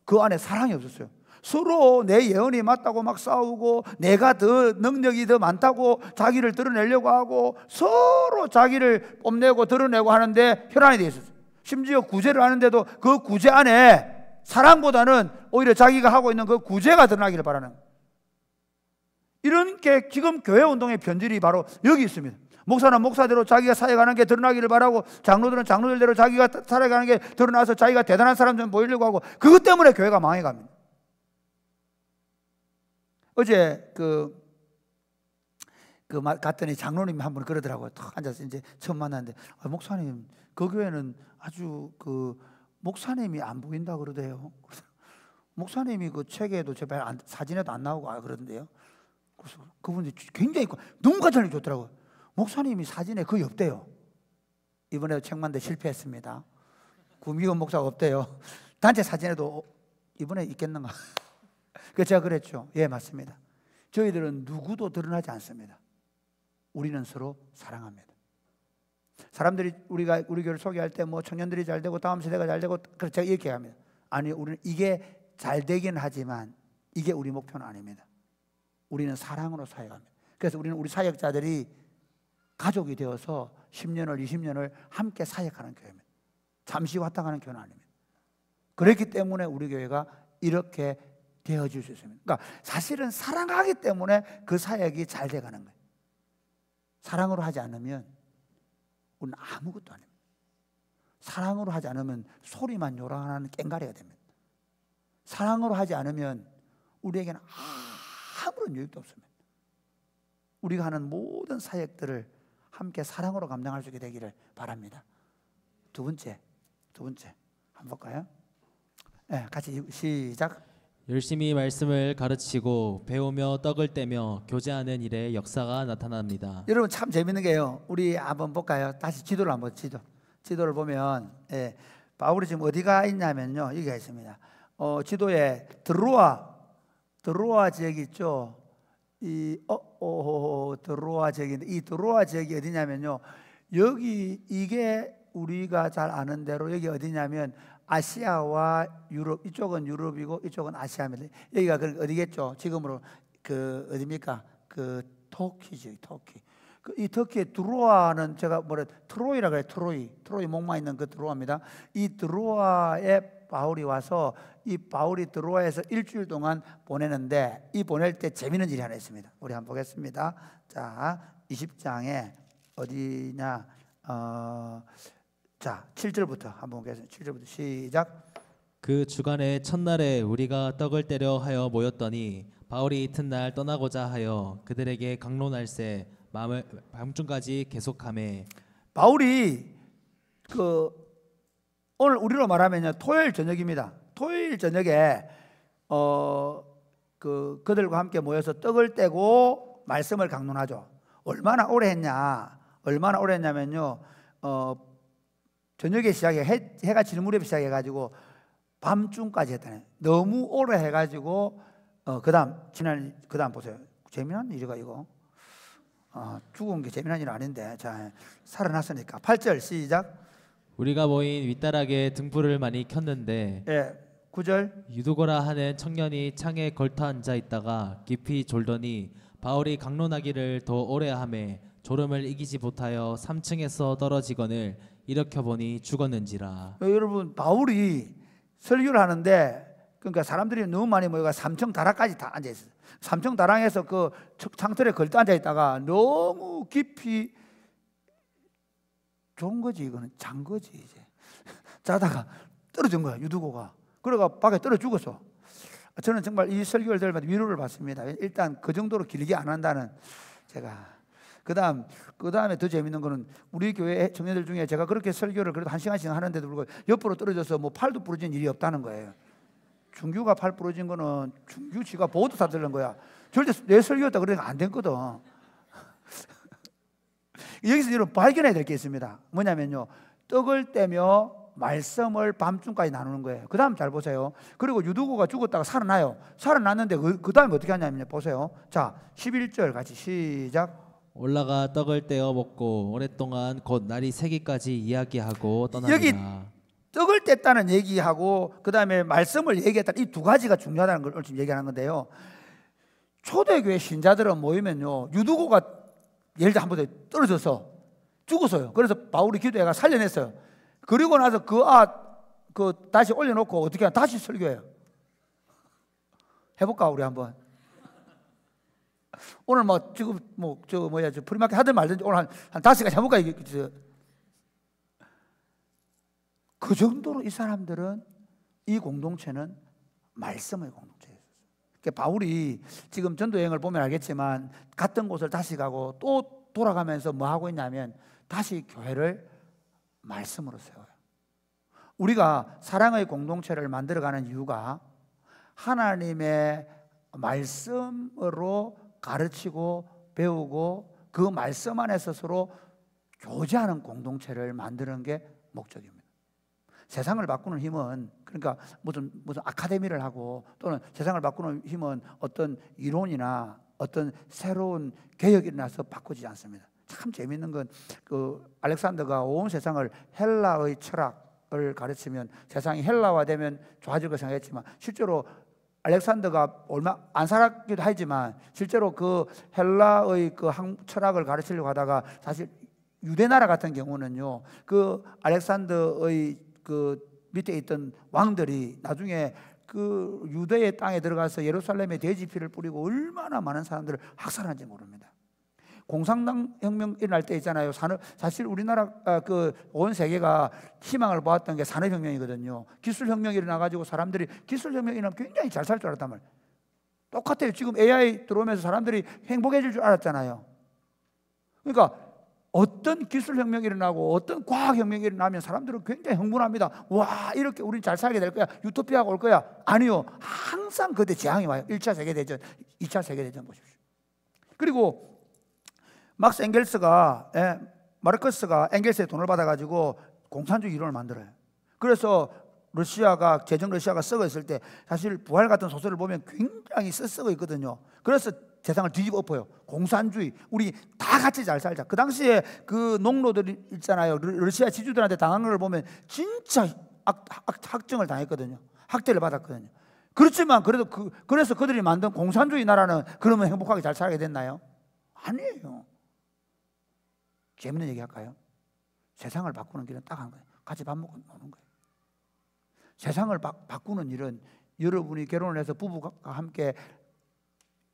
S5: 그 안에 사랑이 없었어요. 서로 내 예언이 맞다고 막 싸우고, 내가 더 능력이 더 많다고 자기를 드러내려고 하고, 서로 자기를 뽐내고 드러내고 하는데 혈안이 되어 있었어요. 심지어 구제를 하는데도 그 구제 안에 사랑보다는 오히려 자기가 하고 있는 그 구제가 드러나기를 바라는, 이런 게 지금 교회 운동의 변질이 바로 여기 있습니다. 목사는 목사대로 자기가 사역하는 게 드러나기를 바라고, 장로들은 장로들대로 자기가 살아가는 게 드러나서 자기가 대단한 사람 좀 보이려고 하고, 그것 때문에 교회가 망해갑니다. 어제 갔더니 장로님이 한 분 그러더라고요. 탁 앉아서 이제 처음 만났는데, 목사님 그 교회는 아주 목사님이 안 보인다 그러대요. 목사님이 그 책에도 제발 사진에도 안 나오고 그러던데요. 그래서 그분이 굉장히 너무 가정이 좋더라고요. 목사님이 사진에 거의 없대요. 이번에도 책 만들 실패했습니다. 구미원 목사가 없대요. 단체 사진에도 이번에 있겠는가? 그래서 제가 그랬죠. 예, 맞습니다. 저희들은 누구도 드러나지 않습니다. 우리는 서로 사랑합니다. 사람들이 우리 교회를 소개할 때 뭐 청년들이 잘 되고 다음 세대가 잘 되고, 그래서 제가 이렇게 합니다. 아니, 우리는 이게 잘 되긴 하지만 이게 우리 목표는 아닙니다. 우리는 사랑으로 사역합니다. 그래서 우리는 우리 사역자들이 가족이 되어서 10년을 20년을 함께 사역하는 교회입니다. 잠시 왔다 가는 교회는 아닙니다. 그렇기 때문에 우리 교회가 이렇게 되어질 수 있습니다. 그러니까 사실은 사랑하기 때문에 그 사역이 잘 돼가는 거예요. 사랑으로 하지 않으면 우리는 아무것도 아닙니다. 사랑으로 하지 않으면 소리만 요란하는 꽹과리가 됩니다. 사랑으로 하지 않으면 우리에게는 아무런 유익도 없습니다. 우리가 하는 모든 사역들을 함께 사랑으로 감당할 수 있게 되기를 바랍니다. 두 번째 한번 볼까요? 네, 같이 시작.
S3: 열심히 말씀을 가르치고 배우며 떡을 떼며 교제하는 일에 역사가 나타납니다.
S5: 여러분 참 재밌는 게요. 우리 한번 볼까요? 다시 지도를 한번 지도를 보면, 예, 바울이 지금 어디가 있냐면요, 여기가 있습니다. 지도에 드로아 지역이 있죠. 드로아 지역인데, 이 드로아 지역이 어디냐면요, 여기 이게 우리가 잘 아는 대로 여기 어디냐면 아시아와 유럽, 이쪽은 유럽이고 이쪽은 아시아입니다. 여기가 어디겠죠? 지금으로 어디입니까? 터키죠, 터키. 이 터키의 드로아는 제가 트로이라 그래요. 트로이 목마 있는 그 드로아입니다. 이 드로아에 바울이 와서 이 바울이 드로아에서 일주일 동안 보내는데 이 보낼 때 재미있는 일이 하나 있습니다. 우리 한번 보겠습니다. 자, 20장에 어디냐? 자, 7절부터 한번 보겠습니다. 7절부터 시작.
S3: 그 주간의 첫날에 우리가 떡을 떼려 하여 모였더니 바울이 이튿날 떠나고자 하여 그들에게 강론할세 마음을 밤중까지 계속하매.
S5: 바울이 오늘 우리로 말하면요, 토요일 저녁입니다. 토요일 저녁에 그들과 함께 모여서 떡을 떼고 말씀을 강론하죠. 얼마나 오래 했냐면요, 저녁에 시작해 해가 지는 무렵에 시작해가지고 밤중까지 했다네. 너무 오래 해가지고 그다음 보세요. 재미난 일이가 이거. 죽은 게 재미난 일 아닌데. 자, 살아났으니까 8절 시작.
S3: 우리가 모인 윗다락에 등불을 많이 켰는데
S5: 9절.
S3: 유두고라 하는 청년이 창에 걸터 앉아 있다가 깊이 졸더니 바울이 강론하기를 더 오래 하매 졸음을 이기지 못하여 3층에서 떨어지거늘 일으켜 보니 죽었는지라.
S5: 여러분, 바울이 설교를 하는데, 그러니까 사람들이 너무 많이 모여가 3층 다락까지 다 앉아 있어요. 3층 다락에서 그 창틀에 걸터 앉아 있다가 너무 깊이 좋은 거지, 이거는 잔 거지. 이제 자다가 떨어진 거야, 유두고가. 그래가 밖에 떨어 죽었어. 저는 정말 이 설교를 들으면서 위로를 받습니다. 일단 그 정도로 길게 안 한다는, 제가 그 다음에 더 재밌는 거는 우리 교회 청년들 중에 제가 그렇게 설교를 그래도 1시간씩 하는데도 불구하고 옆으로 떨어져서 뭐 팔도 부러진 일이 없다는 거예요. 중규가 팔 부러진 거는 중규 지가 보호도 사들는 거야. 절대 내 설교였다 그러니까 안 됐거든. 여기서 여러분 발견해야 될 게 있습니다. 뭐냐면요, 떡을 떼며 말씀을 밤중까지 나누는 거예요. 그 다음 잘 보세요. 그리고 유두고가 죽었다가 살아나요. 살아났는데 그 다음에 어떻게 하냐면요, 보세요. 자, 11절 같이 시작.
S3: 올라가 떡을 떼어 먹고 오랫동안 곧 날이 새기까지 이야기하고 떠나니라.
S5: 여기 떡을 뗐다는 얘기하고 그 다음에 말씀을 얘기했다는 이 두 가지가 중요하다는 걸 지금 얘기하는 건데요. 초대교회 신자들은 모이면요, 유두고가 예를 들어 한 번에 떨어져서 죽었어요. 그래서 바울이 기도해가 살려냈어요. 그리고 나서 다시 올려놓고 어떻게 하냐, 다시 설교해요. 해볼까 우리 한번. 오늘 지금 프리마켓 하든 말든지 오늘 한 5시까지 해볼까. 그 정도로 이 사람들은, 이 공동체는 말씀의 공동체였어요. 그러니까 바울이 지금 전도 여행을 보면 알겠지만 갔던 곳을 다시 가고 또 돌아가면서 뭐 하고 있냐면 다시 교회를 말씀으로 세워요. 우리가 사랑의 공동체를 만들어가는 이유가 하나님의 말씀으로 가르치고 배우고 그 말씀 안에서 서로 교제하는 공동체를 만드는 게 목적입니다. 세상을 바꾸는 힘은, 그러니까 무슨 아카데미를 하고 또는 세상을 바꾸는 힘은 어떤 이론이나 어떤 새로운 개혁이 일어나서 바꾸지 않습니다. 참 재미있는 건 알렉산더가 온 세상을 헬라의 철학을 가르치면 세상이 헬라화되면 좋아질 거 생각했지만 실제로 알렉산더가 얼마 안 살았기도 하지만 실제로 그 헬라의 철학을 가르치려고 하다가 사실 유대 나라 같은 경우는요, 그 알렉산더의 밑에 있던 왕들이 나중에 그 유대의 땅에 들어가서 예루살렘에 돼지피를 뿌리고 얼마나 많은 사람들을 학살하는지 모릅니다. 공산당 혁명 일어날 때 있잖아요. 사실 우리나라 온 세계가 희망을 보았던 게 산업혁명이거든요. 기술혁명이 일어나가지고 사람들이 기술혁명이 일어나면 굉장히 잘 살 줄 알았단 말이에요. 똑같아요. 지금 AI 들어오면서 사람들이 행복해질 줄 알았잖아요. 그러니까 어떤 기술혁명이 일어나고 어떤 과학혁명이 일어나면 사람들은 굉장히 흥분합니다. 와, 이렇게 우린 잘 살게 될 거야. 유토피아가 올 거야. 아니요. 항상 그때 재앙이 와요. 1차 세계대전, 2차 세계대전 보십시오. 그리고 마르크스가 엥겔스의 돈을 받아가지고 공산주의 이론을 만들어요. 그래서 제정 러시아가 썩어 있을 때 사실 부활 같은 소설을 보면 굉장히 썩어 있거든요. 그래서 세상을 뒤집어 엎어요. 공산주의, 우리 다 같이 잘 살자. 그 당시에 그 농노들 있잖아요. 러시아 지주들한테 당한 걸 보면 진짜 학정을 당했거든요. 학대를 받았거든요. 그렇지만 그래서 그들이 만든 공산주의 나라는 그러면 행복하게 잘 살게 됐나요? 아니에요. 재밌는 얘기 할까요? 세상을 바꾸는 길은 딱 한 거예요. 같이 밥 먹고 노는 거예요. 세상을 바꾸는 일은 여러분이 결혼을 해서 부부가 함께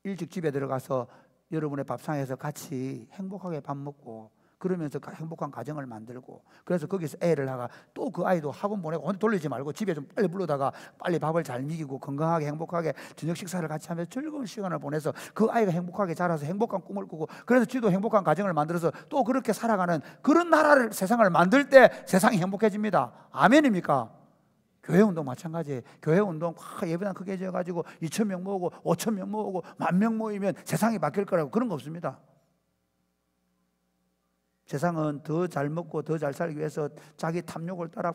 S5: 일찍 집에 들어가서 여러분의 밥상에서 같이 행복하게 밥 먹고 그러면서 행복한 가정을 만들고, 그래서 거기서 애를 하가 또 그 아이도 학원 보내고 혼자 돌리지 말고 집에 좀 빨리 불러다가 빨리 밥을 잘 먹이고 건강하게 행복하게 저녁 식사를 같이 하면서 즐거운 시간을 보내서 그 아이가 행복하게 자라서 행복한 꿈을 꾸고, 그래서 지도 행복한 가정을 만들어서 또 그렇게 살아가는 그런 나라를, 세상을 만들 때 세상이 행복해집니다. 아멘입니까? 교회운동 마찬가지예요. 교회운동 예배당 크게 지어가지고 2,000명 모으고 5,000명 모으고 10,000명 모이면 세상이 바뀔 거라고, 그런 거 없습니다. 세상은 더 잘 먹고 더 잘 살기 위해서 자기 탐욕을 따라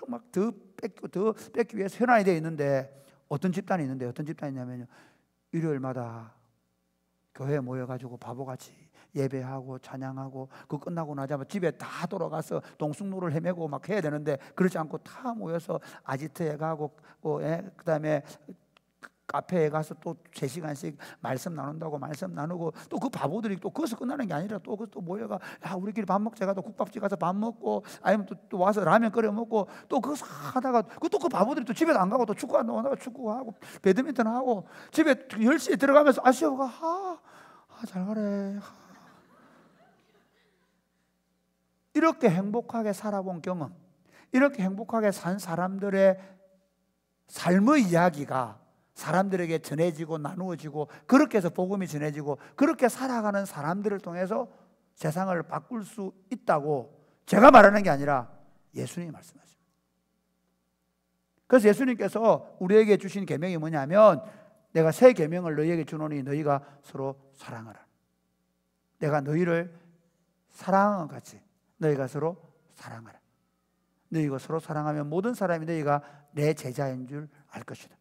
S5: 막 더 뺏기 위해서 현안이 되어 있는데, 어떤 집단이 있냐면요, 일요일마다 교회에 모여가지고 바보같이 예배하고 찬양하고 그 끝나고 나자마자 집에 다 돌아가서 동숭로를 헤매고 막 해야 되는데, 그렇지 않고 다 모여서 아지트에 가고 그다음에 카페에 가서 또 3시간씩 말씀 나눈다고 말씀 나누고, 또 그 바보들이 또 거기서 끝나는 게 아니라 또 모여가 야 우리끼리 밥 먹자, 또 국밥집 가서 밥 먹고 아니면 또 와서 라면 끓여 먹고, 또 그거 하다가 또 그 바보들이 또 집에도 안 가고 또 축구하다가 축구하고 배드민턴 하고, 집에 10시에 들어가면서 아쉬워가 잘 가래. 이렇게 행복하게 살아본 경험, 이렇게 행복하게 산 사람들의 삶의 이야기가 사람들에게 전해지고 나누어지고, 그렇게 해서 복음이 전해지고, 그렇게 살아가는 사람들을 통해서 세상을 바꿀 수 있다고 제가 말하는 게 아니라 예수님이 말씀하십니다. 그래서 예수님께서 우리에게 주신 계명이 뭐냐면, 내가 새 계명을 너희에게 주노니 너희가 서로 사랑하라. 내가 너희를 사랑한 것 같이 너희가 서로 사랑하라. 너희가 서로 사랑하면 모든 사람이 너희가 내 제자인 줄 알 것이다.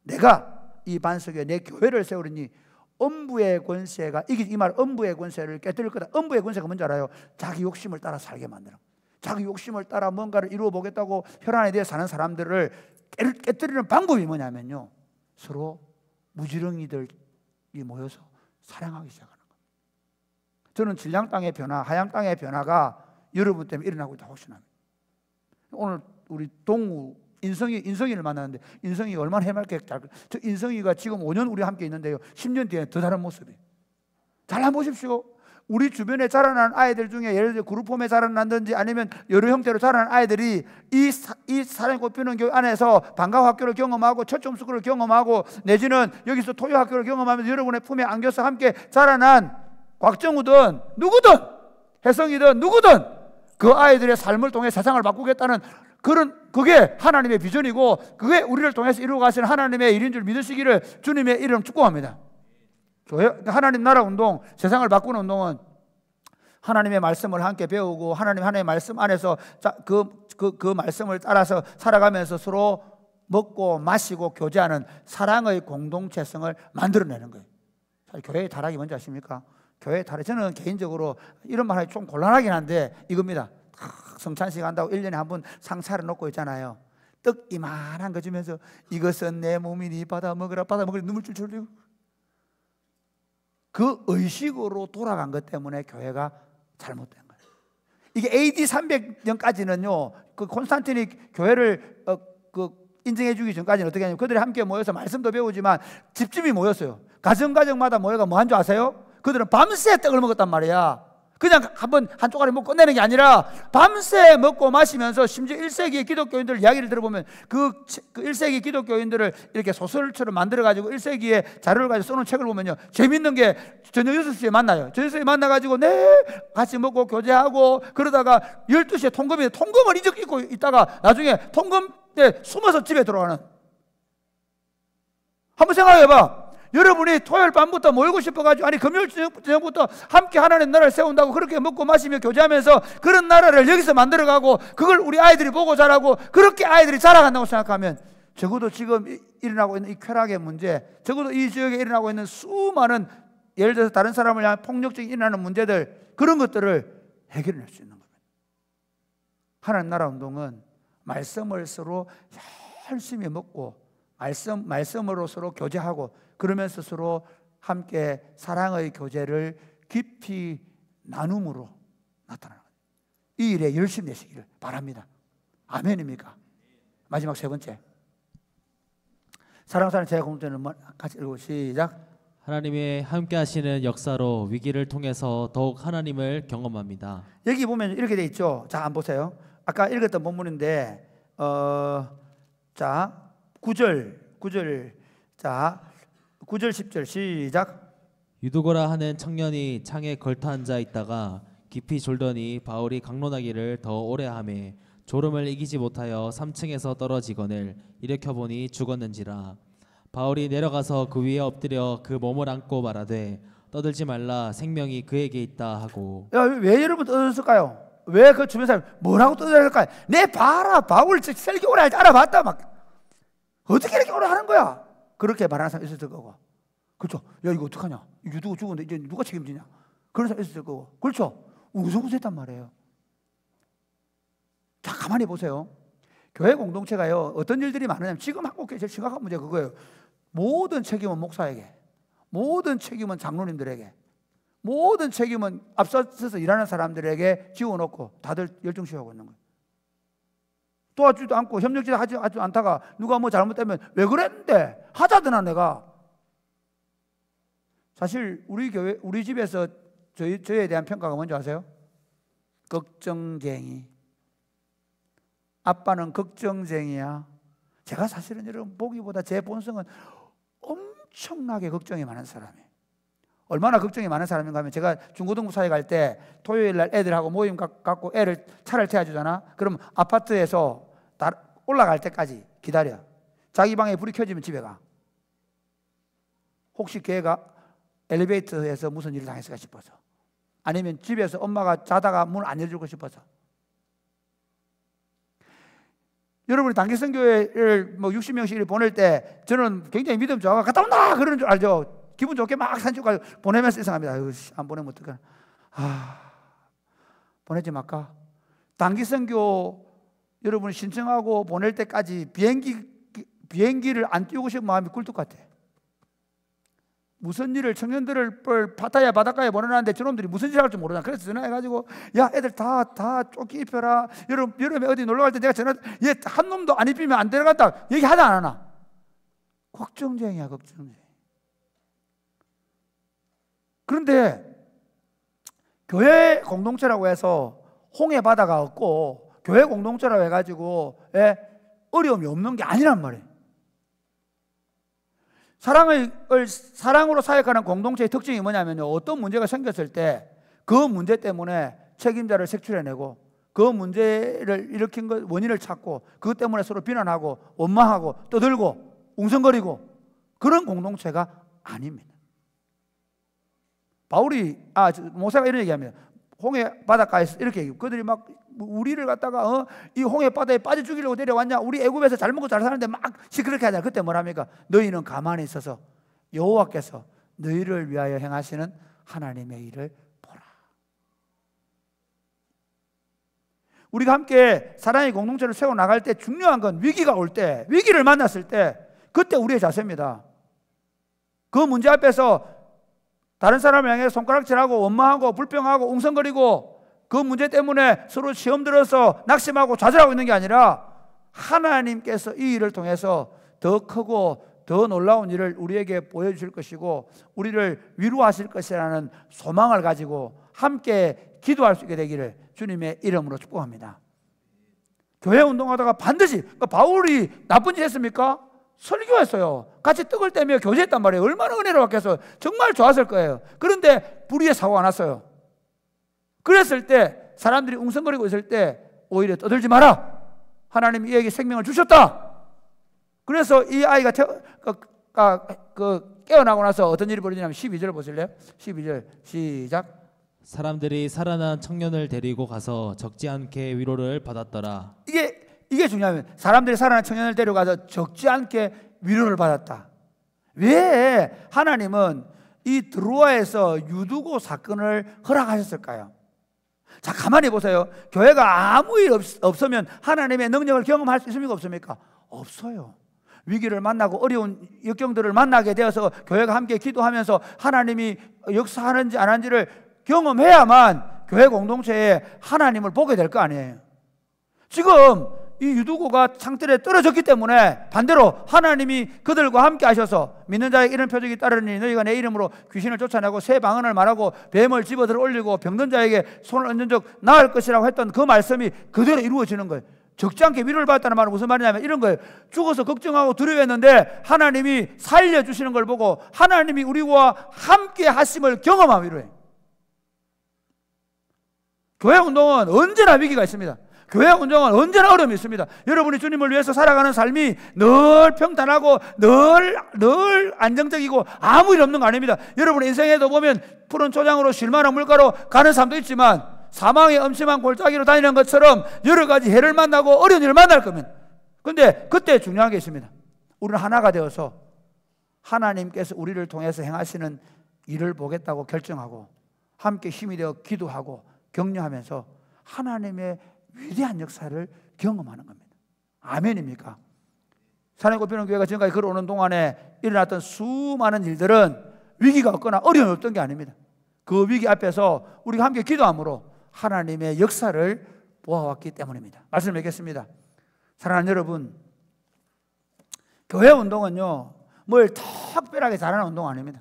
S5: 내가 이 반석에 내 교회를 세우리니 엄부의 권세가, 이 말 엄부의 권세를 깨뜨릴 거다. 엄부의 권세가 뭔지 알아요? 자기 욕심을 따라 살게 만드는, 자기 욕심을 따라 뭔가를 이루어 보겠다고 혈안에 대해 사는 사람들을 깨뜨리는 방법이 뭐냐면요, 서로 무지렁이들이 모여서 사랑하기 시작하는 겁니다. 저는 진량 땅의 변화, 하양 땅의 변화가 여러분 때문에 일어나고 있다고 확신합니다. 오늘 우리 동우 인성이를 만났는데, 인성이가 얼마나 해맑게 저 인성이가 지금 5년 우리 함께 있는데요, 10년 뒤에 더 다른 모습이. 잘 한번 보십시오. 우리 주변에 자라난 아이들 중에 예를 들어 그룹홈에 자라난든지 아니면 여러 형태로 자라난 아이들이 이 사랑이 꽃피는 교회 안에서 방과 학교를 경험하고 첫점 스쿨을 경험하고, 내지는 여기서 토요 학교를 경험하면서 여러분의 품에 안겨서 함께 자라난 곽정우든 누구든 혜성이든 누구든 그 아이들의 삶을 통해 세상을 바꾸겠다는 그게 하나님의 비전이고, 그게 우리를 통해서 이루어가시는 하나님의 일인 줄 믿으시기를 주님의 이름 축복합니다. 하나님 나라 운동, 세상을 바꾸는 운동은 하나님의 말씀을 함께 배우고 하나님의 말씀 안에서 그 말씀을 따라서 살아가면서 서로 먹고 마시고 교제하는 사랑의 공동체성을 만들어내는 거예요. 교회의 타락이 뭔지 아십니까? 교회의 타락, 저는 개인적으로 이런 말 하기 좀 곤란하긴 한데 이겁니다. 성찬식 한다고 1년에 한 번 상 차려놓고 있잖아요. 떡 이만한 거 주면서 이것은 내 몸이니 받아 먹으라 눈물 줄줄 흘리고, 그 의식으로 돌아간 것 때문에 교회가 잘못된 거예요. 이게 AD 300년까지는요, 그 콘스탄틴이 교회를 인정해 주기 전까지는 어떻게 하냐면, 그들이 함께 모여서 말씀도 배우지만 집집이 모였어요. 가정마다 모여가 뭐 한 줄 아세요? 그들은 밤새 떡을 먹었단 말이야. 그냥 한 쪼가리 먹고 끝내는 게 아니라 밤새 먹고 마시면서, 심지어 1세기의 기독교인들 이야기를 들어보면 그 1세기 기독교인들을 이렇게 소설처럼 만들어가지고 1세기의 자료를 가지고 써놓은 책을 보면요, 재밌는 게 저녁 6시에 만나요. 저녁 6시에 만나가지고 같이 먹고 교제하고, 그러다가 12시에 통금을 잊고 있다가 나중에 통금 때 숨어서 집에 들어가는. 한번 생각해봐. 여러분이 토요일 밤부터 모이고 싶어가지고, 아니 금요일 저녁부터 함께 하나님 나라를 세운다고 그렇게 먹고 마시며 교제하면서 그런 나라를 여기서 만들어가고, 그걸 우리 아이들이 보고 자라고, 그렇게 아이들이 자라간다고 생각하면, 적어도 지금 일어나고 있는 이 쾌락의 문제, 적어도 이 지역에 일어나고 있는 수많은, 예를 들어서 다른 사람을 향한 폭력적인 일어나는 문제들, 그런 것들을 해결할 수 있는 겁니다. 하나님 나라 운동은 말씀을 서로 열심히 먹고 말씀으로 서로 교제하고, 그러면서 서로 함께 사랑의 교제를 깊이 나눔으로 나타나는 거예요. 이 일에 열심히 내시기를 바랍니다. 아멘입니까? 마지막 세 번째. 사랑하는 제 공동체는 같이 읽고 시작.
S3: 하나님의 함께 하시는 역사로 위기를 통해서 더욱 하나님을 경험합니다.
S5: 여기 보면 이렇게 돼 있죠. 자, 한번 보세요. 아까 읽었던 본문인데 자, 9절 자, 9절 10절 시작.
S3: 유두고라 하는 청년이 창에 걸터 앉아 있다가 깊이 졸더니 바울이 강론하기를 더 오래 하매 졸음을 이기지 못하여 3층에서 떨어지거늘 일으켜보니 죽었는지라. 바울이 내려가서 그 위에 엎드려 그 몸을 안고 말하되 떠들지 말라 생명이 그에게 있다 하고.
S5: 야, 왜 여러분 떠들었을까요? 왜 그 주변 사람 뭐라고 떠들었을까요? 내 봐라, 바울 설교 오래 할 때 알아봤다. 막 어떻게 이렇게 오래 하는 거야? 그렇게 말하는 사람 있었을 거고. 그렇죠? 야, 이거 어떡하냐? 유두고 죽었는데 이제 누가 책임지냐? 그런 사람 있었을 거고. 그렇죠? 우성우성했단 말이에요. 자, 가만히 보세요. 교회 공동체가요, 어떤 일들이 많으냐면 지금 한국교회 제일 심각한 문제가 그거예요. 모든 책임은 목사에게, 모든 책임은 장로님들에게, 모든 책임은 앞서서 일하는 사람들에게 지워놓고 다들 열중시하고 있는 거예요. 도와주지도 않고 협력지도 하지 않다가 누가 뭐 잘못되면 왜 그랬는데 하자드나 내가. 사실 우리 교회, 우리 집에서 저희에 대한 평가가 뭔지 아세요? 걱정쟁이. 아빠는 걱정쟁이야. 제가 사실은 여러분 보기보다 제 본성은 엄청나게 걱정이 많은 사람이에요. 얼마나 걱정이 많은 사람인가 하면 제가 중고등부 사회 갈 때 토요일 날 애들하고 모임 갖고 애를 차를 태워주잖아. 그럼 아파트에서 올라갈 때까지 기다려. 자기 방에 불이 켜지면 집에 가. 혹시 걔가 엘리베이터에서 무슨 일을 당했을까 싶어서, 아니면 집에서 엄마가 자다가 문 안 열어주고 싶어서. 여러분이 단기선교회를 뭐 60명씩 보낼 때 저는 굉장히 믿음 좋아가 갔다 온다 그러는 줄 알죠. 기분 좋게 막 산책 가서 보내면서 이상합니다. 아유, 안 보내면 어떡하나. 보내지 말까. 단기선교 여러분이 신청하고 보낼 때까지 비행기를 안 띄우고 싶은 마음이 꿀뚝 같아. 무슨 일을 청년들을 파타야 바닷가에 보내놨는데 저놈들이 무슨 일을 할지 모르나. 그래서 전화해가지고 야, 애들 다 조끼 입혀라. 여름에 어디 놀러 갈 때 내가 얘 한 놈도 안 입히면 안 데려간다 얘기하다 안 하나. 걱정쟁이야, 걱정쟁이. 그런데 교회 공동체라고 해서 홍해 바다가 없고 교회 공동체라고 해가지고 어려움이 없는 게 아니란 말이에요. 사랑으로 사역하는 공동체의 특징이 뭐냐면요, 어떤 문제가 생겼을 때 그 문제 때문에 책임자를 색출해내고 그 문제를 일으킨 것 원인을 찾고 그것 때문에 서로 비난하고 원망하고 떠들고 웅성거리고 그런 공동체가 아닙니다. 바울이 모세가 이런 얘기합니다. 홍해 바닷가에서 이렇게 얘기해요. 그들이 막 우리를 갖다가 이 홍해 바다에 빠져 죽이려고 데려왔냐, 우리 애굽에서 잘 먹고 잘 사는데 막 시끄럽게 하냐. 그때 뭐랍니까? 너희는 가만히 있어서 여호와께서 너희를 위하여 행하시는 하나님의 일을 보라. 우리가 함께 사랑의 공동체를 세워나갈 때 중요한 건 위기가 올 때, 위기를 만났을 때 그때 우리의 자세입니다. 그 문제 앞에서 다른 사람을 향해 손가락질하고 원망하고 불평하고 웅성거리고 그 문제 때문에 서로 시험 들어서 낙심하고 좌절하고 있는 게 아니라 하나님께서 이 일을 통해서 더 크고 더 놀라운 일을 우리에게 보여주실 것이고 우리를 위로하실 것이라는 소망을 가지고 함께 기도할 수 있게 되기를 주님의 이름으로 축복합니다. 교회 운동하다가 반드시, 바울이 나쁜 짓 했습니까? 설교했어요. 같이 떡을 떼며 교제했단 말이에요. 얼마나 은혜로웠겠어요. 정말 좋았을 거예요. 그런데 불의의 사고가 났어요. 그랬을 때 사람들이 웅성거리고 있을 때 오히려 떠들지 마라. 하나님이 이에게 생명을 주셨다. 그래서 이 아이가 깨어나고 나서 어떤 일이 벌어지냐면 12절 보실래요? 12절 시작.
S3: 사람들이 살아난 청년을 데리고 가서 적지 않게 위로를 받았더라.
S5: 이게 중요하면 사람들이 살아난 청년을 데려가서 적지 않게 위로를 받았다. 왜 하나님은 이 드로아에서 유두고 사건을 허락하셨을까요? 자, 가만히 보세요. 교회가 아무 일 없으면 하나님의 능력을 경험할 수 있습니까? 없습니까? 없어요. 위기를 만나고 어려운 역경들을 만나게 되어서 교회가 함께 기도하면서 하나님이 역사하는지 안 하는지를 경험해야만 교회 공동체에 하나님을 보게 될 거 아니에요. 지금 이 유두고가 창틀에 떨어졌기 때문에 반대로 하나님이 그들과 함께 하셔서 믿는 자의 이런 표적이 따르니 너희가 내 이름으로 귀신을 쫓아내고 새 방언을 말하고 뱀을 집어들어 올리고 병든 자에게 손을 얹은 적 나을 것이라고 했던 그 말씀이 그대로 이루어지는 거예요. 적지 않게 위로를 받았다는 말은 무슨 말이냐면 이런 거예요. 죽어서 걱정하고 두려워했는데 하나님이 살려주시는 걸 보고 하나님이 우리와 함께 하심을 경험한 위로예요. 교회 운동은 언제나 위기가 있습니다. 교회 운동은 언제나 어려움이 있습니다. 여러분이 주님을 위해서 살아가는 삶이 늘 평탄하고 늘 안정적이고 아무 일 없는 거 아닙니다. 여러분의 인생에도 보면 푸른 초장으로 쉴만한 물가로 가는 삶도 있지만 사망의 엄침한 골짜기로 다니는 것처럼 여러 가지 해를 만나고 어려운 일을 만날 겁니다. 그런데 그때 중요한 게 있습니다. 우리는 하나가 되어서 하나님께서 우리를 통해서 행하시는 일을 보겠다고 결정하고 함께 힘이 되어 기도하고 격려하면서 하나님의 위대한 역사를 경험하는 겁니다. 아멘입니까? 사랑꽃피는 교회가 지금까지 걸어오는 동안에 일어났던 수많은 일들은 위기가 없거나 어려움이 없던 게 아닙니다. 그 위기 앞에서 우리가 함께 기도함으로 하나님의 역사를 보아왔기 때문입니다. 말씀을 맺겠습니다. 사랑하는 여러분, 교회 운동은요 뭘 특별하게 잘하는 운동 아닙니다.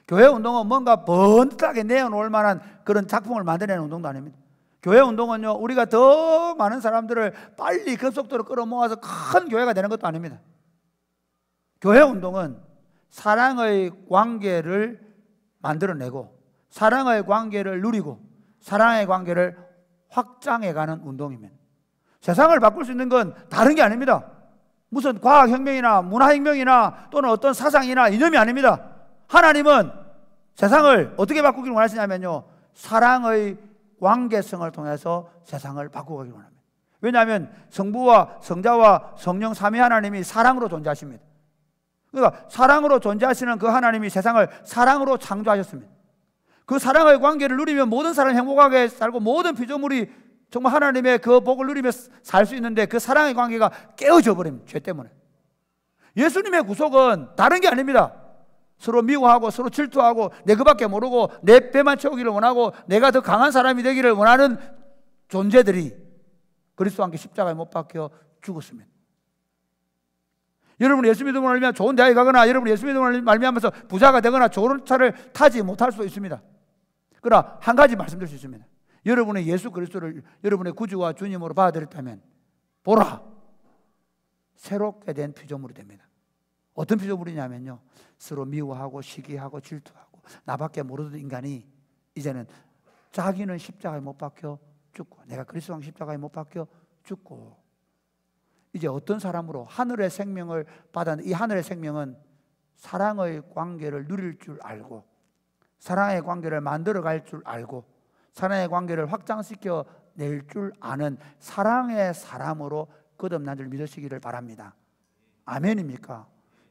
S5: 교회 운동은 뭔가 번듯하게 내어놓을 만한 그런 작품을 만들어내는 운동도 아닙니다. 교회 운동은요 우리가 더 많은 사람들을 빨리 급속도로 끌어모아서 큰 교회가 되는 것도 아닙니다. 교회 운동은 사랑의 관계를 만들어내고 사랑의 관계를 누리고 사랑의 관계를 확장해가는 운동입니다. 세상을 바꿀 수 있는 건 다른 게 아닙니다. 무슨 과학혁명이나 문화혁명이나 또는 어떤 사상이나 이념이 아닙니다. 하나님은 세상을 어떻게 바꾸기를 원하시냐면요 사랑의 관계성을 통해서 세상을 바꾸기를 원합니다. 왜냐하면 성부와 성자와 성령 삼위 하나님이 사랑으로 존재하십니다. 그러니까 사랑으로 존재하시는 그 하나님이 세상을 사랑으로 창조하셨습니다. 그 사랑의 관계를 누리면 모든 사람이 행복하게 살고 모든 피조물이 정말 하나님의 그 복을 누리며 살 수 있는데 그 사랑의 관계가 깨어져 버립니다. 죄 때문에. 예수님의 구속은 다른 게 아닙니다. 서로 미워하고 서로 질투하고 내 그밖에 모르고 내 배만 채우기를 원하고 내가 더 강한 사람이 되기를 원하는 존재들이 그리스도와 함께 십자가에 못 박혀 죽었습니다. 여러분 예수 믿음으로 말미암아 좋은 대학에 가거나 여러분 예수 믿음으로 말미암아서 부자가 되거나 좋은 차를 타지 못할 수도 있습니다. 그러나 한 가지 말씀드릴 수 있습니다. 여러분의 예수 그리스도를 여러분의 구주와 주님으로 받아들였다면 보라 새롭게 된 피조물이 됩니다. 어떤 피조물이냐면요 서로 미워하고 시기하고 질투하고 나밖에 모르던 인간이 이제는 자기는 십자가에 못 박혀 죽고 내가 그리스도와 십자가에 못 박혀 죽고 이제 어떤 사람으로 하늘의 생명을 받았는데 이 하늘의 생명은 사랑의 관계를 누릴 줄 알고 사랑의 관계를 만들어갈 줄 알고 사랑의 관계를 확장시켜 낼 줄 아는 사랑의 사람으로 거듭난 줄 믿으시기를 바랍니다. 아멘입니까?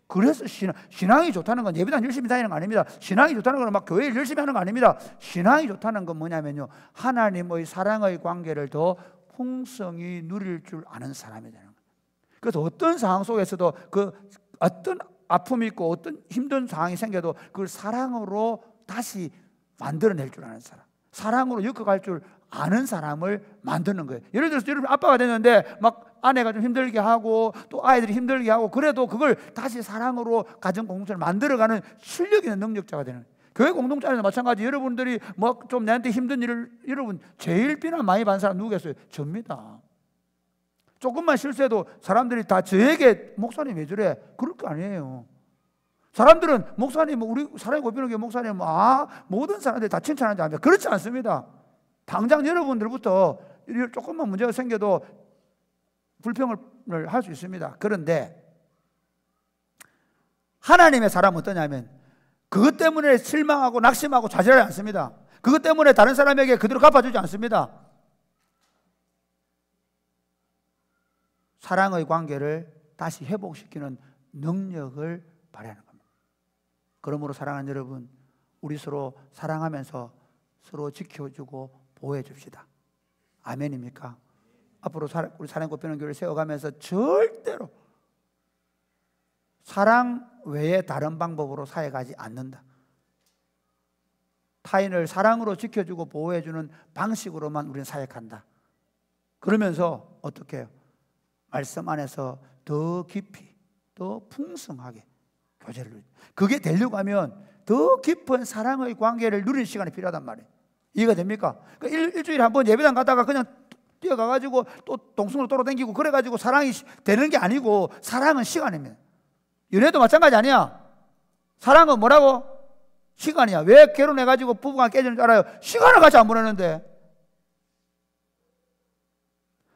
S5: 그래서 신앙이 좋다는 건 예배당 열심히 다니는 거 아닙니다. 신앙이 좋다는 건 막 교회 일 열심히 하는 거 아닙니다. 신앙이 좋다는 건 뭐냐면요 하나님의 사랑의 관계를 더 풍성히 누릴 줄 아는 사람이 되는 거예요. 그래서 어떤 상황 속에서도 그 어떤 아픔이 있고 어떤 힘든 상황이 생겨도 그걸 사랑으로 다시 만들어낼 줄 아는 사람, 사랑으로 엮어갈 줄 아는 사람을 만드는 거예요. 예를 들어서 여러분 아빠가 됐는데 막 아내가 좀 힘들게 하고 또 아이들이 힘들게 하고 그래도 그걸 다시 사랑으로 가정 공동체를 만들어가는 실력 있는 능력자가 되는 거예요. 교회 공동체에서 마찬가지. 여러분들이 뭐 좀 내한테 힘든 일을 여러분 제일 비난 많이 받는 사람 누구겠어요? 접니다. 조금만 실수해도 사람들이 다 저에게 목사님 왜 저래? 그럴 거 아니에요. 사람들은 목사님 우리 사랑의 고비는 목사님 모든 사람들이 다 칭찬하지 않습니다. 그렇지 않습니다. 당장 여러분들부터 조금만 문제가 생겨도 불평을 할 수 있습니다. 그런데 하나님의 사람은 어떠냐면 그것 때문에 실망하고 낙심하고 좌절하지 않습니다. 그것 때문에 다른 사람에게 그대로 갚아주지 않습니다. 사랑의 관계를 다시 회복시키는 능력을 발휘하는 겁니다. 그러므로 사랑하는 여러분, 우리 서로 사랑하면서 서로 지켜주고 보호해 줍시다. 아멘입니까? 앞으로 우리 사랑꽃피는 교회를 세워가면서 절대로 사랑 외에 다른 방법으로 사역하지 않는다. 타인을 사랑으로 지켜주고 보호해주는 방식으로만 우리는 사역한다. 그러면서 어떻게 해요? 말씀 안에서 더 깊이, 더 풍성하게 교제를 누리. 그게 되려고 하면 더 깊은 사랑의 관계를 누리는 시간이 필요하단 말이에요. 이해가 됩니까? 그러니까 일주일에 한 번 예배당 갔다가 그냥 뛰어가가지고 또 동승으로 돌아다니고 그래가지고 사랑이 되는 게 아니고, 사랑은 시간입니다. 연애도 마찬가지 아니야. 사랑은 뭐라고? 시간이야. 왜 결혼해가지고 부부가 깨지는 줄 알아요? 시간을 같이 안 보내는데.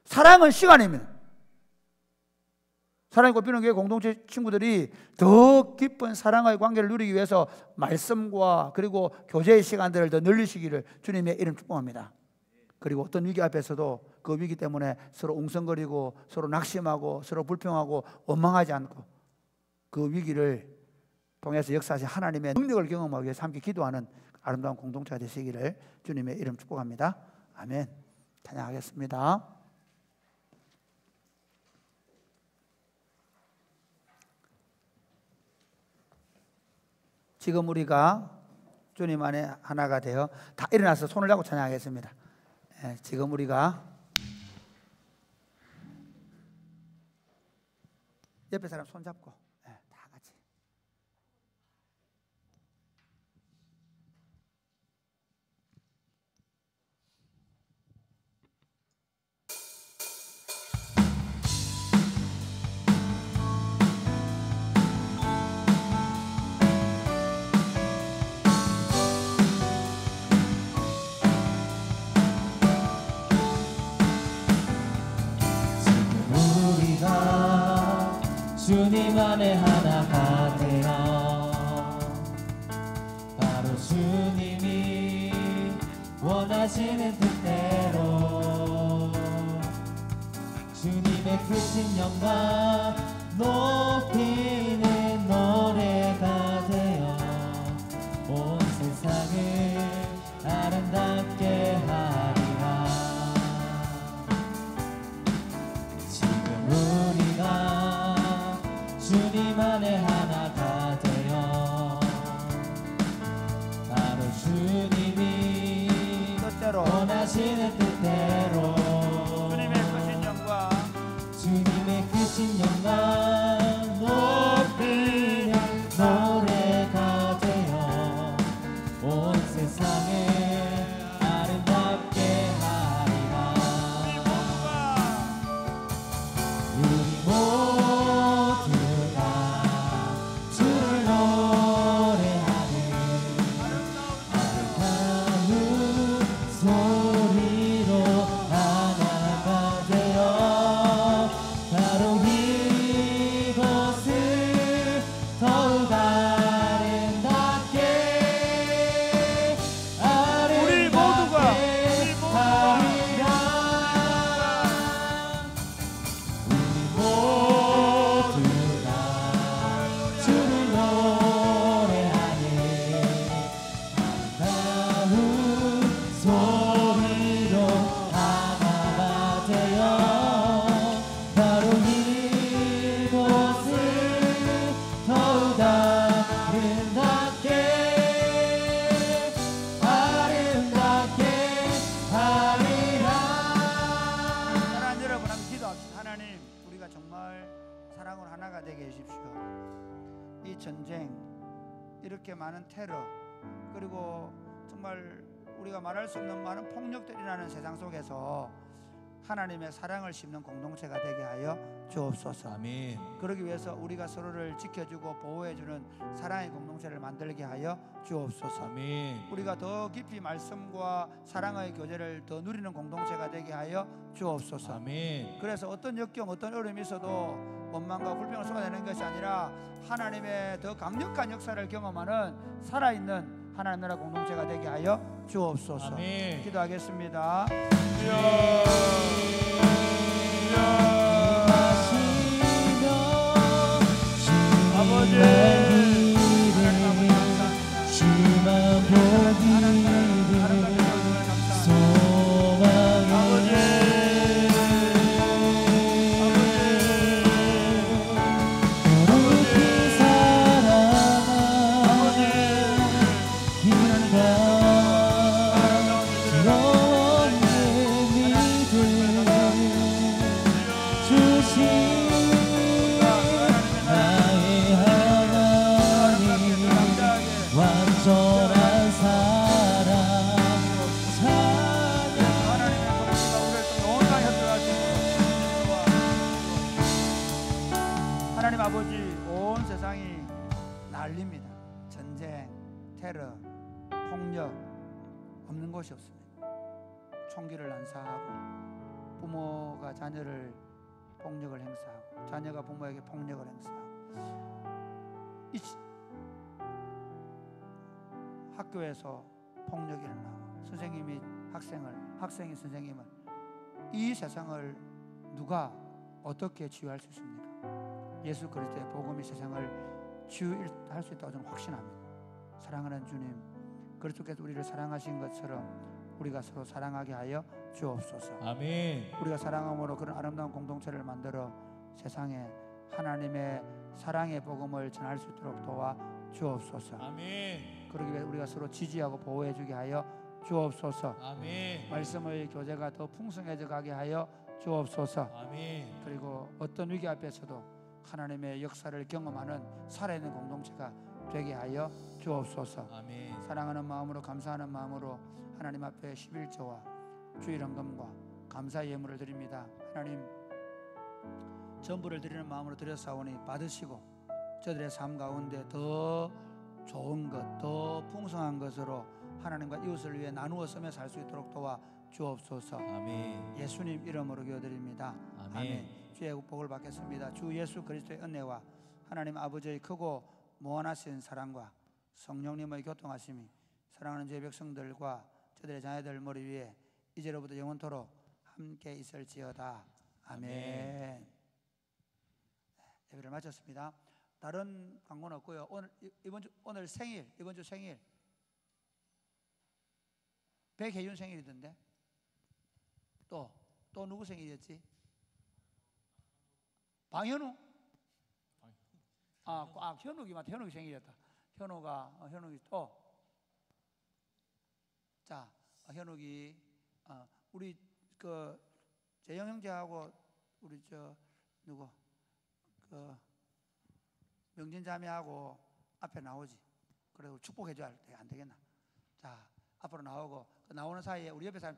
S5: 사랑은 시간입니다. 사랑이 꽃피는 교회 공동체 친구들이 더 깊은 사랑의 관계를 누리기 위해서 말씀과 그리고 교제의 시간들을 더 늘리시기를 주님의 이름 축복합니다. 그리고 어떤 위기 앞에서도 그 위기 때문에 서로 웅성거리고 서로 낙심하고 서로 불평하고 원망하지 않고 그 위기를 통해서 역사하신 하나님의 능력을 경험하기 위해서 함께 기도하는 아름다운 공동체가 되시기를 주님의 이름 축복합니다. 아멘. 찬양하겠습니다. 지금 우리가 주님 안에 하나가 되어 다 일어나서 손을 잡고 찬양하겠습니다. 지금 우리가 옆에 사람 손 잡고 다 같이
S3: 주님 안에 하나가 되어 바로 주님이 원하시는 뜻대로 주님의 크신 영광 높이는 노래가 되어 온 세상을 아름답게 하리라. 지금 우리가 주님 안에 하나가 되어 바로 주님이
S5: 뜻대로
S3: 원하시는 뜻대로 주님의 크신 영광 높이는 노래가 되어 온 세상을 아름답게 하리라. 우리 모두가 주를 노래하는 아름다운 소리로 하나가 되어 바로 이곳을 더욱 아름답게
S5: 우리 모두가
S3: 하리라. 우리 모두가 주를 노래하는 아름다운 소리로 하나가 되어 바로 이곳을 더욱 아름답게 하리라.
S5: 사랑하는 여러분, 함께 기도합시다. 하나님, 우리가 정말 사랑으로 하나가 되게 해주십시오. 이 전쟁, 이렇게 많은 테러, 그리고 정말 우리가 말할 수 없는 많은 폭력들이 나는 세상 속에서 하나님의 사랑을 심는 공동체가 되게 하여 주옵소서.
S3: 아멘.
S5: 그러기 위해서 우리가 서로를 지켜주고 보호해주는 사랑의 공동체를 만들게 하여 주옵소서.
S3: 아멘.
S5: 우리가 더 깊이 말씀과 사랑의 교제를 더 누리는 공동체가 되게 하여 주옵소서.
S3: 아멘.
S5: 그래서 어떤 역경, 어떤 어려움이 있어도 원망과 불평을 쏟아내는 것이 아니라 하나님의 더 강력한 역사를 경험하는 살아있는 하나님 나라 공동체가 되게 하여 주옵소서.
S3: 아멘.
S5: 기도하겠습니다.
S3: 아버지 주만 보기를 소망해 거룩히 살아가는 길과 영원의 믿음
S5: 없는 곳이 없습니다. 총기를 난사하고 부모가 자녀를 폭력을 행사하고 자녀가 부모에게 폭력을 행사하고 학교에서 폭력이 일어나고 선생님이 학생이 선생님을 이 세상을 누가 어떻게 치유할 수 있습니까? 예수 그리스도의 복음이 세상을 치유할 수 있다고 저는 확신합니다. 사랑하는 주님, 그리스도께서 우리를 사랑하신 것처럼 우리가 서로 사랑하게 하여 주옵소서.
S3: 아멘.
S5: 우리가 사랑함으로 그런 아름다운 공동체를 만들어 세상에 하나님의 사랑의 복음을 전할 수 있도록 도와 주옵소서.
S3: 아멘.
S5: 그러기 위해 우리가 서로 지지하고 보호해 주게 하여 주옵소서.
S3: 아멘.
S5: 말씀의 교제가 더 풍성해져 가게 하여 주옵소서.
S3: 아멘.
S5: 그리고 어떤 위기 앞에서도 하나님의 역사를 경험하는 살아있는 공동체가 되게 하여 주옵소서.
S3: 아멘.
S5: 사랑하는 마음으로 감사하는 마음으로 하나님 앞에 11조와 주일헌금과 감사의 예물을 드립니다. 하나님, 전부를 드리는 마음으로 드렸사오니 받으시고 저들의 삶 가운데 더 좋은 것, 더 풍성한 것으로 하나님과 이웃을 위해 나누어 쓰며 살 수 있도록 도와 주옵소서.
S3: 아멘.
S5: 예수님 이름으로 기도드립니다.
S3: 아멘.
S5: 주의 복을 받겠습니다. 주 예수 그리스도의 은혜와 하나님 아버지의 크고 무한하신 사랑과 성령님의 교통하심이 사랑하는 주의 백성들과 저들의 자녀들 머리 위에 이제로부터 영원토록 함께 있을지어다. 아멘. 예배를 마쳤습니다. 다른 광고는 없고요. 오늘 생일, 이번 주 생일 백혜윤 생일이던데. 또 누구 생일이었지? 방현우? 현욱이 맞다. 현욱이 생일이었다. 현욱이 또. 자, 현욱이 우리 그 재영 형제하고 우리 누구 명진 자매하고 앞에 나오지. 그래도 축복해 줘야 돼. 안 되겠나? 자, 앞으로 나오고 나오는 사이에 우리 옆에 사람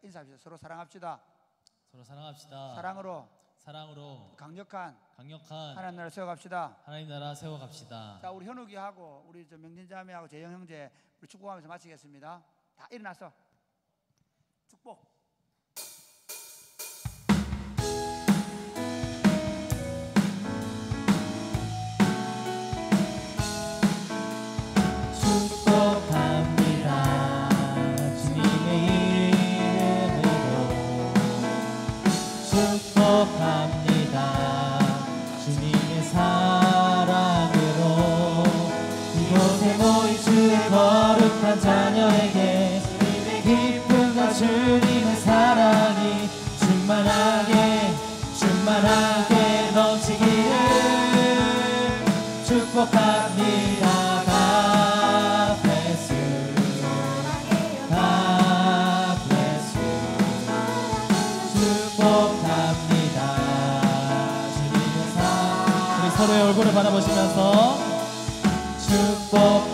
S5: 인사합시다. 서로 사랑합시다.
S3: 서로 사랑합시다.
S5: 사랑으로 강력한 하나님 나라 세워갑시다.
S3: 하나님 나라 세워갑시다.
S5: 자, 우리 현욱이하고 우리 명진 자매하고 재영 형제 우리 축복하면서 마치겠습니다. 다 일어나서 축복.
S3: 축복합니다. 주님의 이름으로 축복합니다. 주님의 사랑으로 이곳에 모인 주의 거룩한 자녀에게 주님의 기쁨과 주님의 사랑이 충만하게 넘치기를 축복합니다. 서로의 얼굴을 바라보시면서 축복